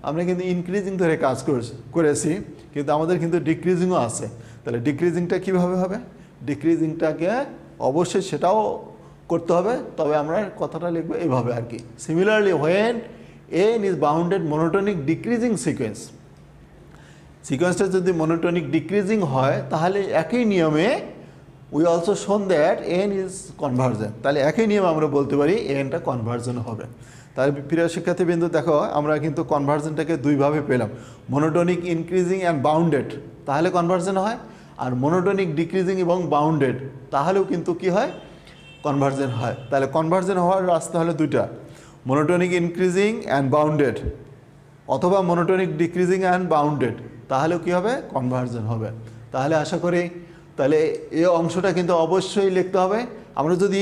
আমরা কিন্তু ইনক্রিজিং ধরে কাজ করেছি, কিন্তু আমাদের কিন্তু ডিক্রিজিংও আছে। তাহলে ডিক্রিজিংটা কীভাবে হবে, ডিক্রিজিংটাকে অবশ্যই সেটাও করতে হবে, তবে আমরা কথাটা লিখবো এইভাবে আর কি, similarly when N is bounded monotonic decreasing sequence, সিকোয়েন্সটা যদি মনোটোনিক ডিক্রিজিং হয় তাহলে একই নিয়মে we also shown that N is convergent, তাহলে একই নিয়মে আমরা বলতে পারি এনটা কনভার্জেন্ট হবে। তাহলে প্রিয় শিক্ষার্থীবৃন্দ দেখো আমরা কিন্তু কনভার্জেন্টটাকে দুইভাবে পেলাম, মনোটোনিক ইনক্রিজিং অ্যান্ড বাউন্ডেড তাহলে কনভার্জেন্ট হয়, আর মনোটোনিক ডিক্রিজিং এবং বাউন্ডেড তাহলেও কিন্তু কি হয় কনভার্জেন্ট হয়। তাহলে কনভার্জেন্ট হওয়ার রাস্তা হলো দুইটা, মনোটোনিক ইনক্রিজিং অ্যান্ড বাউন্ডেড অথবা মনোটোনিক ডিক্রিজিং অ্যান্ড বাউন্ডেড, তাহলেও কী হবে কনভার্জেন্ট হবে। তাহলে আশা করি তাহলে এই অংশটা কিন্তু অবশ্যই লিখতে হবে, আমরা যদি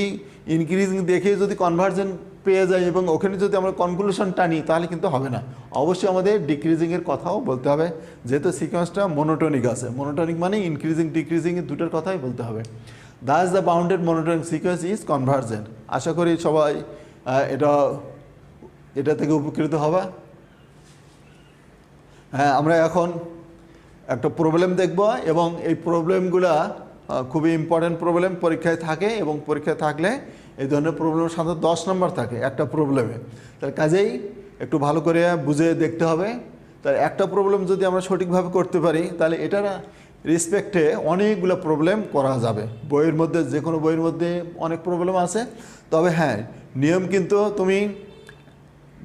ইনক্রিজিং দেখে যদি কনভার্জেন পেয়ে যাই এবং ওখানে যদি আমরা কনক্লুশন টানি তাহলে কিন্তু হবে না, অবশ্যই আমাদের ডিক্রিজিংয়ের কথাও বলতে হবে, যেহেতু সিকোয়েন্সটা মনোটনিক আছে। মনোটনিক মানে ইনক্রিজিং ডিক্রিজিং দুটোর কথাই বলতে হবে। Thus the bounded monotonic sequence is convergent. আশা করি সবাই এটা থেকে উপকৃত হবে। হ্যাঁ, আমরা এখন একটা প্রবলেম দেখব এবং এই প্রবলেমগুলা খুবই ইম্পর্টেন্ট প্রবলেম, পরীক্ষায় থাকে এবং পরীক্ষায় থাকলে এই ধরনের প্রবলেম সাধারণত 10 নম্বর থাকে একটা প্রবলেমে। তার কাজেই একটু ভালো করে বুঝে দেখতে হবে। তার একটা প্রবলেম যদি আমরা সঠিকভাবে করতে পারি তাহলে এটার রেসপেক্টে অনেকগুলো প্রবলেম করা যাবে। বইয়ের মধ্যে যে কোনো বইয়ের মধ্যে অনেক প্রবলেম আছে, তবে হ্যাঁ নিয়ম কিন্তু তুমি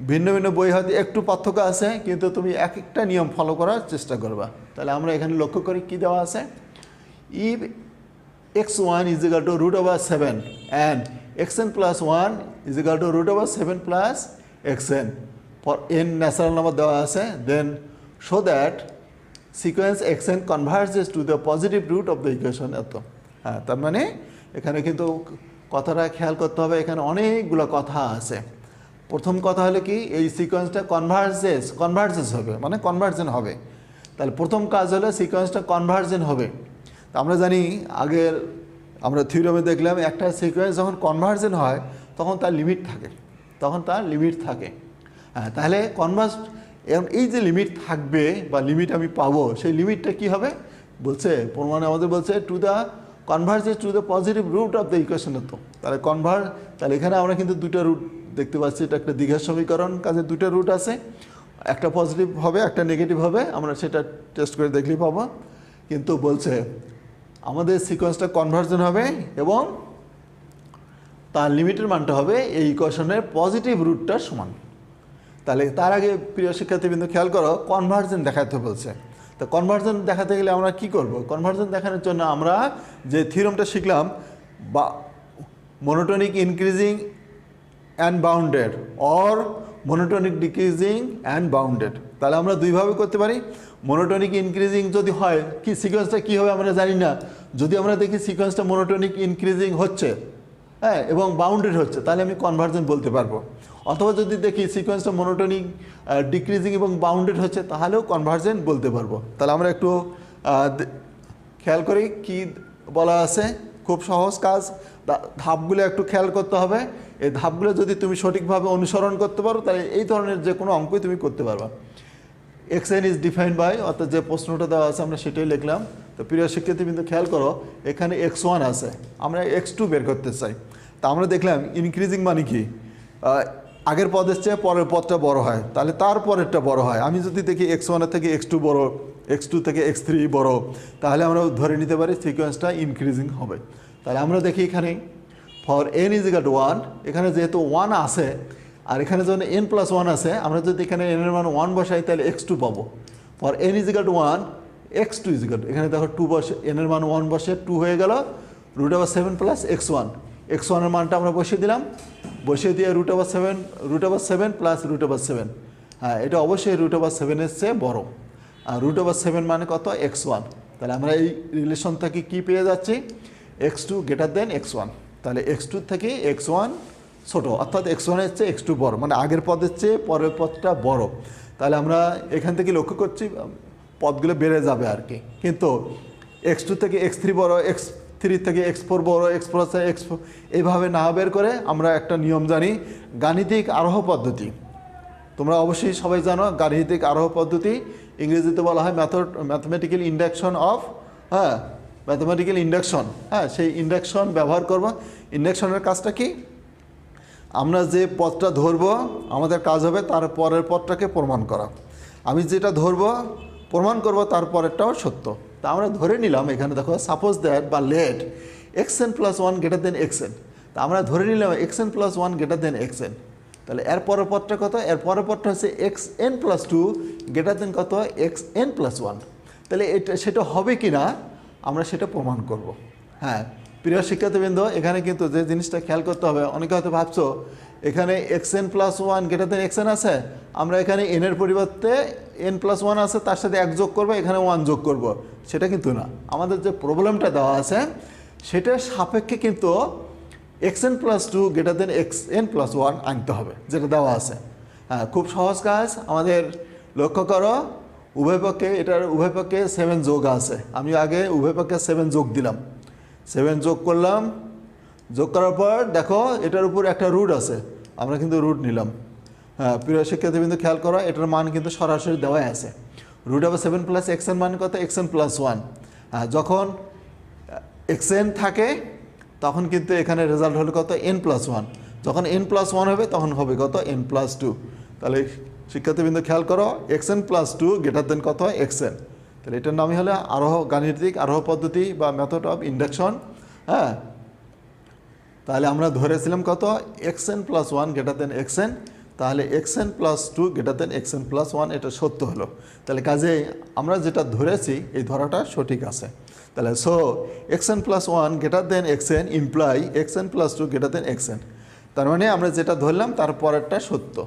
ভিন্ন ভিন্ন বই হয়তো একটু পার্থক্য আছে, কিন্তু তুমি এক একটা নিয়ম ফলো করার চেষ্টা করবা। তাহলে আমরা এখানে লক্ষ্য করি কি দেওয়া আছে, if x1 is equal to root over 7 and xn plus 1 is equal to root over 7 plus xn for n natural number দেওয়া আছে, then show that sequence xn converges to the positive root of the equation। এত হ্যাঁ, তার মানে এখানে কিন্তু কথাটা খেয়াল করতে হবে, এখানে অনেকগুলো কথা আছে। প্রথম কথা হলো কি, এই সিকোয়েন্সটা কনভার্জেস হবে, মানে কনভার্জেন হবে। তাহলে প্রথম কাজ হলো সিকোয়েন্সটা কনভার্জেন হবে। তা আমরা জানি আগের আমরা থিওরামে দেখলাম একটা সিকোয়েন্স যখন কনভার্জেন হয় তখন তার লিমিট থাকে, হ্যাঁ। তাহলে এই যে লিমিট থাকবে বা লিমিট আমি পাবো, সেই লিমিটটা কি হবে বলছে প্রমাণে আমাদের বলছে to the converges to the positive root of the equation. তো তাহলে তাহলে এখানে আমরা কিন্তু দুটো রুট দেখতে পাচ্ছি, এটা একটা দ্বিঘাত সমীকরণ, কাজে দুটো রুট আছে, একটা পজিটিভ হবে একটা নেগেটিভ হবে, আমরা সেটা টেস্ট করে দেখলেই পাবো। কিন্তু বলছে আমাদের সিকোয়েন্সটা কনভার্জন হবে এবং তার লিমিটের মানটা হবে এই ইকুয়েশনের পজিটিভ রুটটার সমান। তাহলে তার আগে প্রিয় শিক্ষার্থীবৃন্দ খেয়াল করো, কনভার্জন দেখাতে বলছে। তো কনভার্জন দেখাতে গেলে আমরা কি করব? কনভার্জন দেখানোর জন্য আমরা যে থিওরামটা শিখলাম, বা monotonic increasing and bounded or monotonic decreasing and bounded, তাহলে আমরা দুইভাবে করতে পারি। মনোটনিক ইনক্রিজিং যদি হয়, কি সিকোয়েন্সটা কী হবে আমরা জানি না, যদি আমরা দেখি সিকোয়েন্সটা মনোটনিক ইনক্রিজিং হচ্ছে, হ্যাঁ, এবং বাউন্ডেড হচ্ছে, তাহলে আমি কনভার্জন বলতে পারবো। অথবা যদি দেখি সিকোয়েন্সটা মনোটনিক ডিক্রিজিং এবং বাউন্ডেড হচ্ছে, তাহলেও কনভার্জন বলতে পারবো। তাহলে আমরা একটু খেয়াল করি কি বলা আছে। খুব সহজ কাজ, ধাপগুলো একটু খেয়াল করতে হবে। এই ধাপগুলো যদি তুমি সঠিকভাবে অনুসরণ করতে পারো তাহলে এই ধরনের যে কোনো অঙ্কই তুমি করতে পারবা। xn ইজ ডিফাইন্ড বাই, অর্থাৎ যে প্রশ্নটা দেওয়া আছে আমরা সেটাই লিখলাম। তো প্রিয় শিক্ষার্থীবৃন্দ খেয়াল করো, এখানে x1 আছে, আমরা x2 বের করতে চাই। তা আমরা দেখলাম ইনক্রিজিং মানে কি, আগের পদের চেয়ে পরের পদটা বড় হয়, তাহলে তার পরেরটা বড় হয়। আমি যদি দেখি x1 থেকে x2 বড়, x2 থেকে x3 বড়, তাহলে আমরা ধরে নিতে পারি সিকোয়েন্সটা ইনক্রিজিং হবে। তাহলে আমরা দেখি এখানে for n is equal two 1, এখানে যেহেতু 1 আছে আর এখানে যখন n প্লাস 1 আছে, আমরা যদি এখানে n এর মান 1 বসাই তাহলে x2 পাবো। For n is equal two 1, x2 is equal two, এখানে দেখো 2 বসে, n এর মান 1 বসে 2 হয়ে গেল, root over 7 plus x1, x1 এর মানটা আমরা বসিয়ে দিলাম, বসিয়ে দিয়ে root over 7 plus root over 7, হ্যাঁ এটা অবশ্যই রুট ওভার 7-এর চেয়ে বড়, আর রুট ওভার 7 মানে কত, x1। তাহলে আমরা এই রিলেশন থেকে কী পেয়ে যাচ্ছি, x2 গ্রেটার দেন x1। তাহলে x2 থেকে x1 ছোটো, অর্থাৎ x1-এর চেয়ে x2 বড়, মানে আগের পদের চেয়ে পরের পদটা বড়। তাহলে আমরা এখান থেকে লক্ষ্য করছি পদগুলো বেড়ে যাবে আর কি, কিন্তু x2 থেকে x3 বড়, x3 থেকে x4 বড়, x4 থেকে x4, এইভাবে না বের করে আমরা একটা নিয়ম জানি, গাণিতিক আরোহ পদ্ধতি। তোমরা অবশ্যই সবাই জানো গাণিতিক আরোহ পদ্ধতি, ইংরেজিতে বলা হয় ম্যাথমেটিক্যাল ইন্ডাকশন অফ, হ্যাঁ ম্যাথমেটিক্যাল ইন্ডাকশন, হ্যাঁ সেই ইন্ডাকশন ব্যবহার করব। ইন্ডাকশনের কাজটা কি, আমরা যে পদটা ধরবো আমাদের কাজ হবে তার পরের পদটাকে প্রমাণ করা। আমি যেটা ধরবো প্রমাণ করব তার পরেরটাও সত্য। তা আমরা ধরে নিলাম, এখানে দেখো সাপোজ দ্যাট বা let xn plus 1 greater than xn, তা আমরা ধরে নিলাম xn plus 1 greater than xn। তাহলে এর পরের পদটা কত, এর পরের পদটা হচ্ছে xn প্লাস 2 গ্রেটার দেন কত, xn প্লাস 1। তাহলে সেটা হবে কি না আমরা সেটা প্রমাণ করব। হ্যাঁ প্রিয় শিক্ষার্থীবৃন্দ, এখানে কিন্তু যে জিনিসটা খেয়াল করতে হবে, অনেকে হয়তো ভাবছো এখানে xn plus 1 greater than xn আছে, আমরা এখানে n এর পরিবর্তে n প্লাস 1 আছে তার সাথে 1 যোগ করবো, এখানে 1 যোগ করব, সেটা কিন্তু না। আমাদের যে প্রবলেমটা দেওয়া আছে সেটার সাপেক্ষে কিন্তু xn plus two greater than xn plus one আনতে হবে, যেটা দেওয়া আছে। হ্যাঁ, খুব সহজ কাজ। আমাদের লক্ষ্য করো উভয় পক্ষে, এটার উভয় পক্ষে 7 যোগ আছে। আমি আগে উভয় পক্ষে 7 যোগ দিলাম, 7 যোগ করলাম। যোগ করার পর দেখো এটার উপর একটা রুট আছে, আমরা কিন্তু রুট নিলাম। হ্যাঁ, প্রিয় শিক্ষার্থীবৃন্দ খেয়াল করো, এটার মান কিন্তু সরাসরি দেওয়াই আছে। রুট অফ 7 প্লাস xn মান কত? xn plus one. যখন xn থাকে তখন কিন্তু এখানে রেজাল্ট হলো কত? n plus one. যখন n প্লাস ওয়ান হবে তখন হবে কত? n plus two. তাহলে শিক্ষার্থীবৃন্দ খেয়াল করো, xn plus two greater than কত? xn। তাহলে এটার নামই হলো আরোহ গাণিতিক আরোহ পদ্ধতি বা মেথড অফ ইন্ডাকশন। হ্যাঁ, তাহলে আমরা ধরেছিলাম কত? xn plus one greater than xn। তাহলে xn plus two greater than xn plus one, এটা সত্য হলো। তাহলে কাজে আমরা যেটা ধরেছি এই ধরাটা সঠিক আছে। তাহলে so xn plus one greater than xn imply xn plus two greater than xn। তার মানে আমরা যেটা ধরলাম তার পরেরটা সত্য।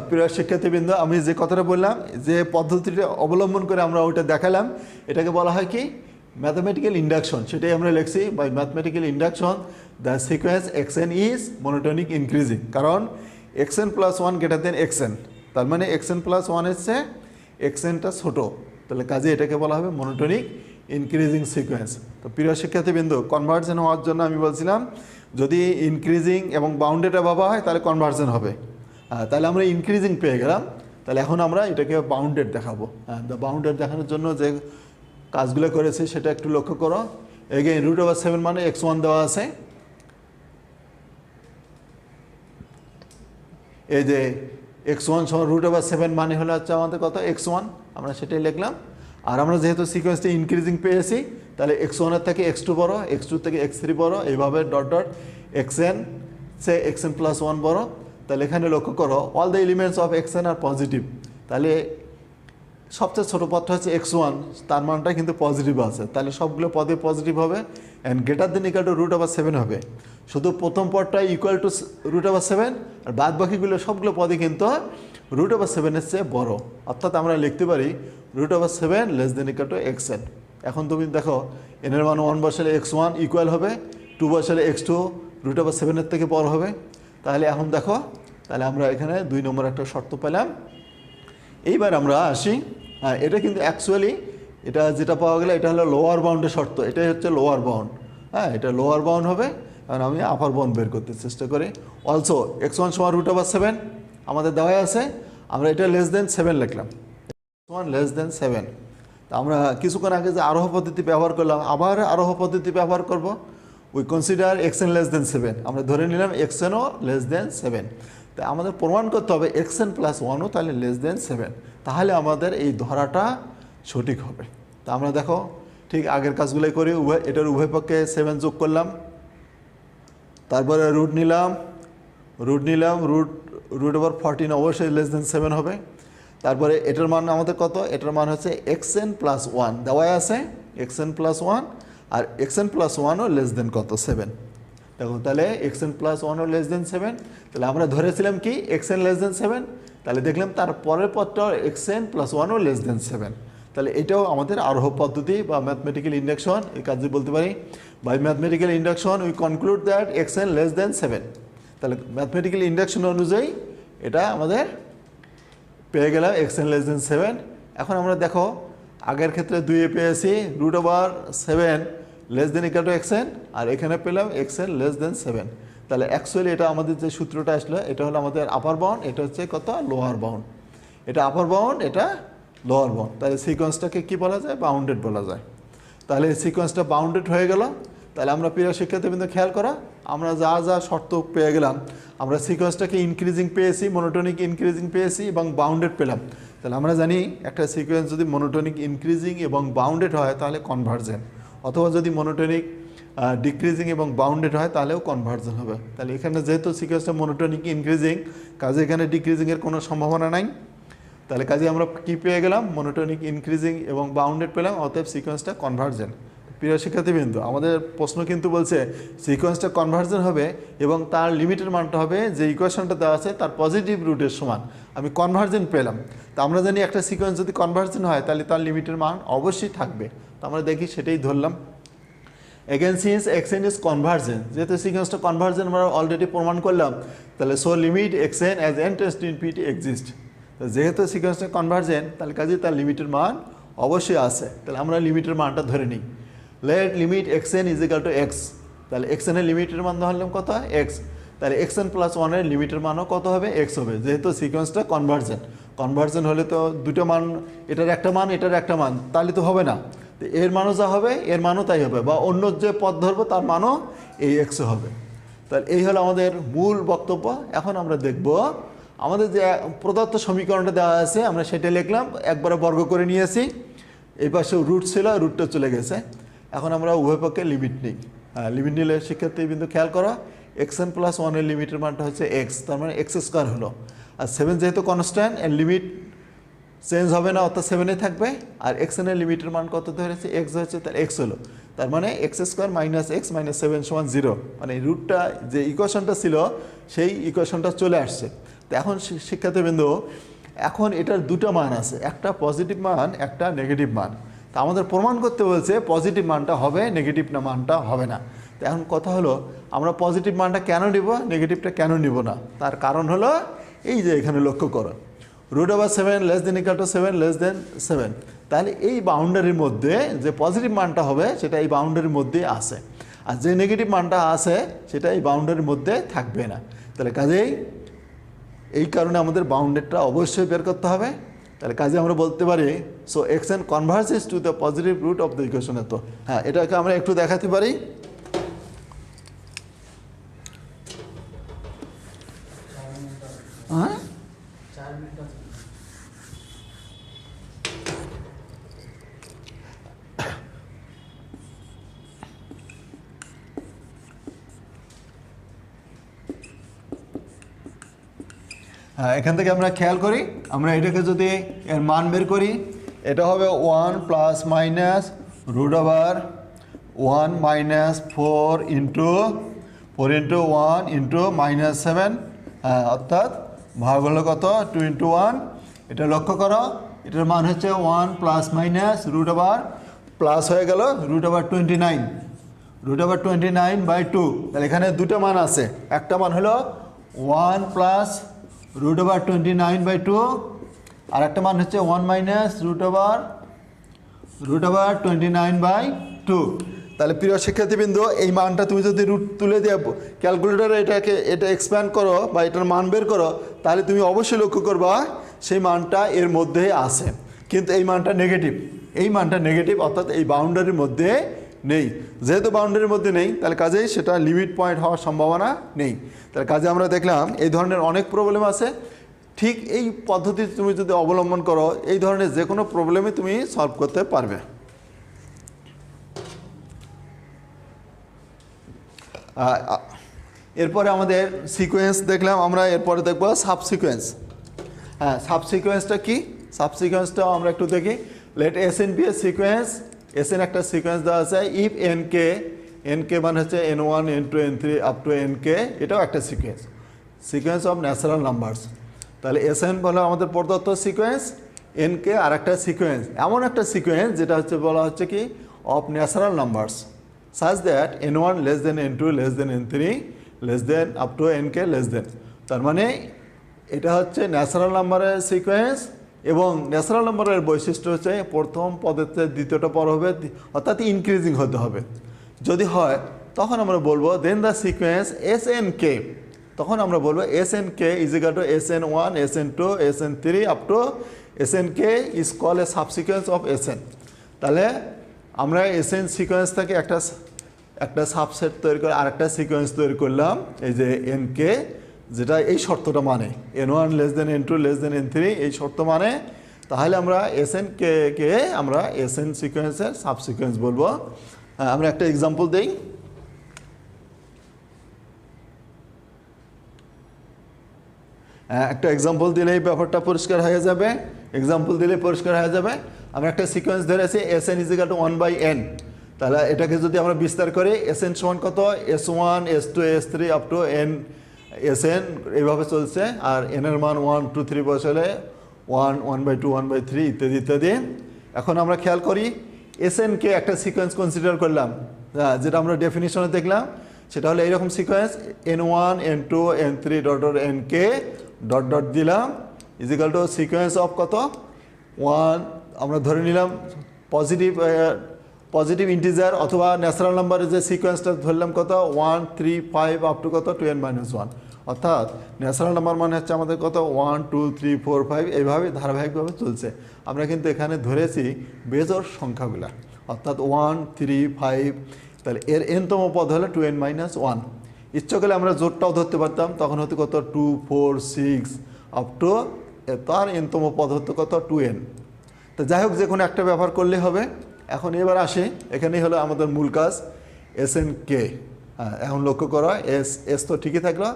প্রিয় শিক্ষার্থীবৃন্দ, আমি যে কথাটা বললাম, যে পদ্ধতিটা অবলম্বন করে আমরা ওইটা দেখালাম, এটাকে বলা হয় কি? Mathematical induction. সেটাই আমরা লিখছি, by mathematical induction the sequence xn is monotonic increasing. কারণ xn plus one greater than xn, তার মানে xn প্লাস ওয়ান এসছে, xnটা ছোটো, তাহলে কাজে এটাকে বলা হবে মনোটোনিক ইনক্রিজিং সিকোয়েন্স। তো প্রিয় শিক্ষার্থীবৃন্দ, কনভার্জেন হওয়ার জন্য আমি বলছিলাম যদি ইনক্রিজিং এবং বাউন্ডেডটা ভাবা হয় তাহলে কনভার্জেন হবে। তাহলে আমরা ইনক্রিজিং পেয়ে গেলাম, তাহলে এখন আমরা এটাকে বাউন্ডেড দেখাবো। বাউন্ডেড দেখানোর জন্য যে কাজগুলো করেছে সেটা একটু লক্ষ্য করো। এগেইন রুট ওভার 7 মানে x1 দেওয়া আছে, এই যে x1 সমান রুট ওভার 7 মানে হলো হচ্ছে আমাদের কত? x1, আমরা সেটাই লিখলাম। আর আমরা যেহেতু সিকোয়েন্সটা ইনক্রিজিং পেয়েছি, তাহলে x1 এর থেকে x2 বড়, x2 থেকে x3 বড়, এইভাবে ডট ডট xn সে xn প্লাস ওয়ান বড়। তাহলে এখানে লক্ষ্য করো all the elements of xn আর পজিটিভ। তাহলে সবচেয়ে ছোটো পদটা হচ্ছে x1, তার মানটা কিন্তু পজিটিভ আছে, তাহলে সবগুলো পদে পজিটিভ হবে। And greater than equal to root over 7 হবে। শুধু প্রথম পদটা ইকুয়াল টু রুট ওভার 7, আর বাদ বাকিগুলো সবগুলো পদে কিন্তু রুট ওভার 7-এর চেয়ে বড়। অর্থাৎ আমরা লিখতে পারি root over 7 less than equal to xn। এখন তুমি দেখো n এর মান 1 বসালে x1 ইকুয়াল হবে, 2 বসালে x2 রুট ওভার 7-এর থেকে বড় হবে। তাহলে এখন দেখো, তাহলে আমরা এখানে 2 নম্বর একটা শর্ত পেলাম। এইবার আমরা আসি, হ্যাঁ এটা কিন্তু অ্যাকচুয়ালি এটা যেটা পাওয়া গেলে এটা হলো লোয়ার বাউন্ডের শর্ত, এটাই হচ্ছে লোয়ার বাউন্ড। হ্যাঁ, এটা লোয়ার বাউন্ড হবে, কারণ আমি আপার বাউন্ড বের করতে চেষ্টা করি। অলসো x1 সমান রুট ওভার 7 আমাদের দেওয়াই আছে, আমরা এটা লেস দেন 7 লিখলাম, x1 লেস দেন 7। তা আমরা কিছুক্ষণ আগে যে আরোহ পদ্ধতি ব্যবহার করলাম, আবার আরোহ পদ্ধতি ব্যবহার করব। We consider xn less than 7, আমরা ধরে নিলাম xnও লেস দেন 7। তাই আমাদের প্রমাণ করতে হবে xn প্লাস ওয়ানও তাহলে লেস দেন 7, তাহলে আমাদের এই ধরাটা সঠিক হবে। তা আমরা দেখো ঠিক আগের কাজগুলোই করি, এটার উভয় পক্ষে 7 যোগ করলাম, তারপরে রুট নিলাম, রুট ওভার 14 অবশ্যই লেস দেন 7 হবে। তারপরে এটার মান আমাদের কত? এটার মান হচ্ছে xn প্লাস ওয়ান দেওয়াই আছে, xn প্লাস ওয়ান, আর xn প্লাস ওয়ানও লেস দেন কত? 7। দেখো তাহলে xn প্লাস ওয়ানও লেস দেন 7, তাহলে আমরা ধরেছিলাম কি xn লেস দেন 7, তাহলে দেখলাম তার পরের পদটা xn প্লাস ওয়ানও লেস দেন 7। তাহলে এটাও আমাদের আরোহ পদ্ধতি বা ম্যাথমেটিক্যাল ইন্ডাকশন, এই কাজে বলতে পারি by mathematical induction we conclude that xn less than 7। তাহলে ম্যাথমেটিক্যাল ইন্ডাকশন অনুযায়ী এটা আমাদের পেয়ে গেলাম xn লেস দেন 7। এখন আমরা দেখো আগের ক্ষেত্রে 2 পেয়েছি root over 7 less than equal to xn, আর এখানে পেলাম xn লেস দেন 7। তাহলে অ্যাকচুয়ালি এটা আমাদের যে সূত্রটা আসলো এটা হলো আমাদের আপার বাউন্ড, এটা হচ্ছে কত? Lower bound. এটা আপার বাউন্ড, এটা লোয়ার বাউন্ড। তাহলে সিকোয়েন্সটাকে কি বলা যায়? বাউন্ডেড বলা যায়। তাহলে সিকোয়েন্সটা বাউন্ডেড হয়ে গেল। তাহলে আমরা প্রিয় শিক্ষার্থীবৃন্দ খেয়াল করা, আমরা যা যা শর্ত পেয়ে গেলাম, আমরা সিকোয়েন্সটাকে ইনক্রিজিং পেয়েছি, মনোটোনিক ইনক্রিজিং পেয়েছি এবং বাউন্ডেড পেলাম। তাহলে আমরা জানি একটা সিকোয়েন্স যদি মনোটোনিক ইনক্রিজিং এবং বাউন্ডেড হয় তাহলে কনভার্জেন্ট, অথবা যদি মনোটোনিক ডিক্রিজিং এবং বাউন্ডেড হয় তাহলেও কনভার্জন হবে। তাহলে এখানে যেহেতু সিকোয়েন্সটা মনোটোনিক ইনক্রিজিং, কাজে এখানে ডিক্রিজিংয়ের কোনো সম্ভাবনা নাই। তাহলে কাজে আমরা কি পেয়ে গেলাম? মনোটোনিক ইনক্রিজিং এবং বাউন্ডেড পেলাম, অতএব সিকোয়েন্সটা কনভার্জেন্ট। প্রিয় শিক্ষার্থীবৃন্দ, আমাদের প্রশ্ন কিন্তু বলছে সিকোয়েন্সটা কনভার্জন হবে এবং তার লিমিটের মানটা হবে যে ইকুয়েশনটা দেওয়া আছে তার পজিটিভ রুটের সমান। আমি কনভার্জেন্ট পেলাম, তা আমরা জানি একটা সিকোয়েন্স যদি কনভার্জন হয় তাহলে তার লিমিটের মান অবশ্যই থাকবে তো আমরা দেখি সেটাই ধরলাম। Again since xn is convergent, যেহেতু সিকোয়েন্সটা কনভার্জেন্ট আমরা অলরেডি প্রমাণ করলাম, তাহলে so limit xn as n tends to infinity exist. যেহেতু সিকোয়েন্সটা কনভার্জেন্ট তাহলে কাজে তার লিমিটের মান অবশ্যই আছে, তাহলে আমরা লিমিটের মানটা ধরে নিই। Let limit xn is equal to x, তাহলে xn এর লিমিটের মান ধরলাম কত হয় x, তাহলে xn প্লাস 1 এর লিমিটের মানও কত হবে x হবে, যেহেতু সিকোয়েন্সটা কনভার্জেন্ট হলে তো দুটো মান, এটার একটা মান এটার একটা মান, তাহলে তো হবে না, তো এর মানও যা হবে এর মানও তাই হবে, বা অন্য যে পদ ধরবো তার মানও এই x হবে। তাহলে এই হলো আমাদের মূল বক্তব্য। এখন আমরা দেখব আমাদের যে প্রদত্ত সমীকরণটা দেওয়া আছে আমরা সেটা লিখলাম, একবারে বর্গ করে নিয়েছি, এই পাশে রুট ছিল, রুটটা চলে গেছে। এখন আমরা উভয় পক্ষে লিমিট নিই। লিমিট নিলে শিক্ষার্থী কিন্তু খেয়াল করো xn প্লাস 1 এর লিমিটের মানটা হচ্ছে x, তার মানে x স্কোয়ার হলো। আর 7 যেহেতু কনস্ট্যান্ট এর লিমিট চেঞ্জ হবে না, অর্থাৎ 7এ থাকবে। আর xn এর লিমিটের মান কত ধরেছে x হচ্ছে, তার x হলো, তার মানে x square minus x minus 7 সমান 0, মানে রুটটা যে ইকুয়েশনটা ছিল সেই ইকুয়েশনটা চলে আসছে। তো এখন শিক্ষার্থীবৃন্দ এখন এটার দুটো মান আছে, একটা পজিটিভ মান একটা নেগেটিভ মান। তা আমাদের প্রমাণ করতে বলছে পজিটিভ মানটা হবে, নেগেটিভ না মানটা হবে না। তো এখন কথা হলো আমরা পজিটিভ মানটা কেন নিব, নেগেটিভটা কেন নিব না, তার কারণ হলো এই যে এখানে লক্ষ্য করো √7 less than equal two 7 less than 7, তাহলে এই বাউন্ডারির মধ্যে যে পজিটিভ মানটা হবে সেটা এই বাউন্ডারির মধ্যে আছে, আর যে নেগেটিভ মানটা আছে সেটা এই বাউন্ডারির মধ্যে থাকবে না। তাহলে কাজেই এই কারণে আমাদের বাউন্ডারিটা অবশ্যই বের করতে হবে। তাহলে কাজে আমরা বলতে পারি so xn converges to the positive root of the equation. তো হ্যাঁ, এটাকে আমরা একটু দেখাতে পারি। হ্যাঁ, এখান থেকে আমরা খেয়াল করি, আমরা এটাকে যদি এর মান বের করি এটা হবে 1 plus minus √1 minus 4 into 1 into minus 7, অর্থাৎ ভাগ হলো কত 2 ইন্টু 1। এটা লক্ষ্য করো, এটার মান হচ্ছে 1 প্লাস মাইনাস √, প্লাস হয়ে গেল √29, √29/2। তাহলে এখানে দুটো মান আছে, একটা মান হলো 1 প্লাস √29/2, আর একটা মান হচ্ছে 1 মাইনাস √29/2। তাহলে প্রিয় শিক্ষার্থীবৃন্দ এই মানটা তুমি যদি রুট তুলে দিয়ে ক্যালকুলেটারে এটা এক্সপ্যান্ড করো বা এটার মান বের করো, তাহলে তুমি অবশ্যই লক্ষ্য করবা সেই মানটা এর মধ্যেই আছে, কিন্তু এই মানটা নেগেটিভ, অর্থাৎ এই বাউন্ডারির মধ্যে নেই। যেহেতু বাউন্ডারির মধ্যে নেই তাহলে কাজেই সেটা লিমিট পয়েন্ট হওয়ার সম্ভাবনা নেই। তাহলে কাজে আমরা দেখলাম এই ধরনের অনেক প্রবলেম আছে, ঠিক এই পদ্ধতি তুমি যদি অবলম্বন করো এই ধরনের যে কোনো প্রবলেমে তুমি সলভ করতে পারবে। এরপরে আমাদের সিকোয়েন্স দেখলাম আমরা, এরপরে দেখবো সাবসিকোয়েন্স। হ্যাঁ, সাবসিকোয়েন্সটা কি, সাবসিকোয়েন্সটাও আমরা একটু দেখি। Late SN B A sequence, SN একটা সিকোয়েন্স দেওয়া আছে, ইফ NK মানে হচ্ছে N1 N2 N3 up to NK, এটাও একটা সিকোয়েন্স অফ ন্যাচারাল নাম্বারস। তাহলে SN বলে আমাদের প্রদত্ত সিকোয়েন্স, NK আর একটা সিকোয়েন্স, এমন একটা সিকোয়েন্স যেটা হচ্ছে বলা হচ্ছে কি of natural numbers such that N1 less than N2 less than N3 less than up to NK less than, তার মানে এটা হচ্ছে ন্যাচারাল নাম্বারের সিকোয়েন্স, এবং ন্যাচারাল নাম্বারের বৈশিষ্ট্য হচ্ছে প্রথম পদের চেয়ে দ্বিতীয়টা পর হবে, অর্থাৎ ইনক্রিজিং হতে হবে। যদি হয় তখন আমরা বলবো দেন দ্য সিকোয়েন্স SNK, তখন আমরা বলবো SNK is equal two SN1 SN2 SN3 up to SNK is call A সাবসিকোয়েন্স of SN। তাহলে আমরা SN সিকোয়েন্স থেকে একটা সাবসেট তৈরি করে আরেকটা সিকোয়েন্স তৈরি করলাম, এই যে NK, যেটা এই শর্তটা মানে N1 less than N2 less than N3 এই শর্ত মানে, তাহলে আমরা SNK কে আমরা SN সিকোয়েন্সের সাবসিকোয়েন্স বলবো। আমরা একটা এক্সাম্পল দেই। একটা এক্সাম্পল দিলেই ব্যাপারটা পরিষ্কার হয়ে যাবে, আমরা একটা সিকোয়েন্স ধরেছি SN is equal two 1/n, তাহলে এটাকে যদি আমরা বিস্তার করি SN সমান কত S1 S2 S3 up to n SN এইভাবে চলছে, আর n এর মান 1 2 3 বসালে 1 1/2 1/3 ইত্যাদি ইত্যাদি। এখন আমরা খেয়াল করি এসএন কে একটা সিকোয়েন্স কনসিডার করলাম, যেটা আমরা ডেফিনিশনে দেখলাম, সেটা হলো এইরকম sequence n1 n2 n3 dot dot nk dot dot দিলাম ইজিক্যাল টু সিকোয়েন্স অফ কত 1, আমরা ধরে নিলাম পজিটিভ ইন্টিজার অথবা ন্যাচারাল নাম্বারের যে সিকোয়েন্সটা ধরলাম কত 1 3 5 আপ টু কত 2n-1, অর্থাৎ ন্যাচারাল নাম্বার মানে হচ্ছে আমাদের কত 1 2 3 4 5 এইভাবে ধারাবাহিকভাবে চলছে। আমরা কিন্তু এখানে ধরেছি বেজোড় সংখ্যাগুলা, অর্থাৎ 1 3 5, তাহলে এর এনতম পদ হলো 2n-1। ইচ্ছা করলে আমরা জোরটাও ধরতে পারতাম, তখন হতো কত 2 4 6 আপ টু তার এনতম পদ হতো কত 2n। তো যাই হোক, যে কোনো একটা ব্যবহার করলে হবে। এখন এবার আসে, এখানেই হলো আমাদের মূল কাজ এসএন কে। হ্যাঁ, এখন লক্ষ্য করো এস তো ঠিকই থাকলো,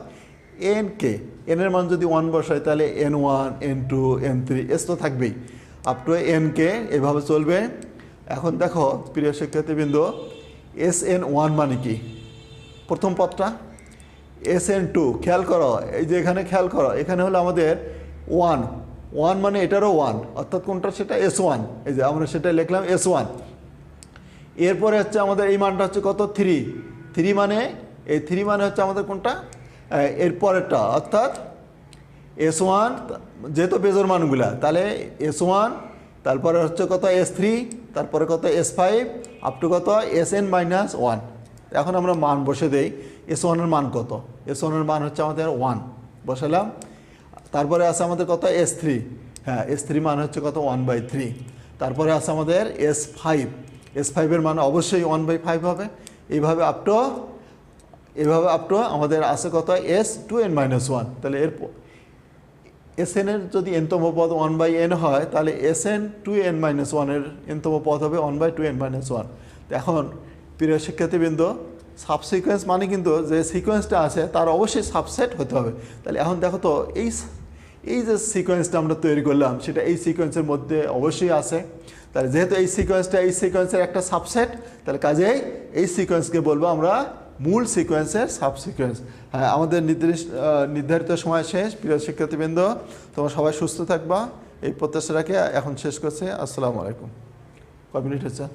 এন কে, এনের মান যদি 1 বসায় তাহলে n1 n2 n3 এস তো থাকবেই, আপ টু এন কে এভাবে চলবে। এখন দেখো প্রিয় শিক্ষার্থীবৃন্দ, SN1 মানে কি? প্রথম পদটা। SN2 খেয়াল করো, এই যে এখানে খেয়াল করো, এখানে হলো আমাদের 1 মানে এটারও 1, অর্থাৎ কোনটা সেটা S1, এই যে আমরা সেটা লিখলাম S1। এরপরে হচ্ছে আমাদের এই মানটা হচ্ছে কত 3 মানে এই 3 মানে হচ্ছে আমাদের কোনটা এর পরেরটা, অর্থাৎ S1, যেহেতু বেজোর মানগুলা, তাহলে S1, তারপরে হচ্ছে কত S3, তারপরে কত S5 আপ টু কত SN-1। এখন আমরা মান বসে দেই। S1 এর মান কত? S1 এর মান হচ্ছে আমাদের 1 বসালাম। তারপরে আছে আমাদের কত S3, হ্যাঁ S3 মান হচ্ছে কত 1/3। তারপরে আছে আমাদের S5 এর মান অবশ্যই 1/5 হবে। এইভাবে আপ টু আমাদের আছে কত S2n-1। তাহলে এর Sn এর যদি nতম পদ 1/n হয়, তাহলে Sn2n-1 এর nতম পদ হবে 1/2n-1। এখন প্রিয় শিক্ষার্থীবৃন্দ, সাবসিকোয়েন্স মানে কিন্তু যে সিকোয়েন্সটা আছে তার অবশ্যই সাবসেট হতে হবে। তাহলে এখন দেখো তো এই যে সিকোয়েন্সটা আমরা তৈরি করলাম, সেটা এই সিকোয়েন্সের মধ্যে অবশ্যই আছে। তাহলে যেহেতু এই সিকোয়েন্সের একটা সাবসেট, তাহলে কাজেই এই সিকোয়েন্সকে বলবো আমরা মূল সিকোয়েন্সের সাবসিকোয়েন্স। হ্যাঁ, আমাদের নির্ধারিত সময় শেষ। প্রিয় শিক্ষার্থীবৃন্দ, তোমরা সবাই সুস্থ থাকবা, এই প্রত্যাশা রাখে এখন শেষ করছে। আসসালামু আলাইকুম। কয় মিনিট হচ্ছে?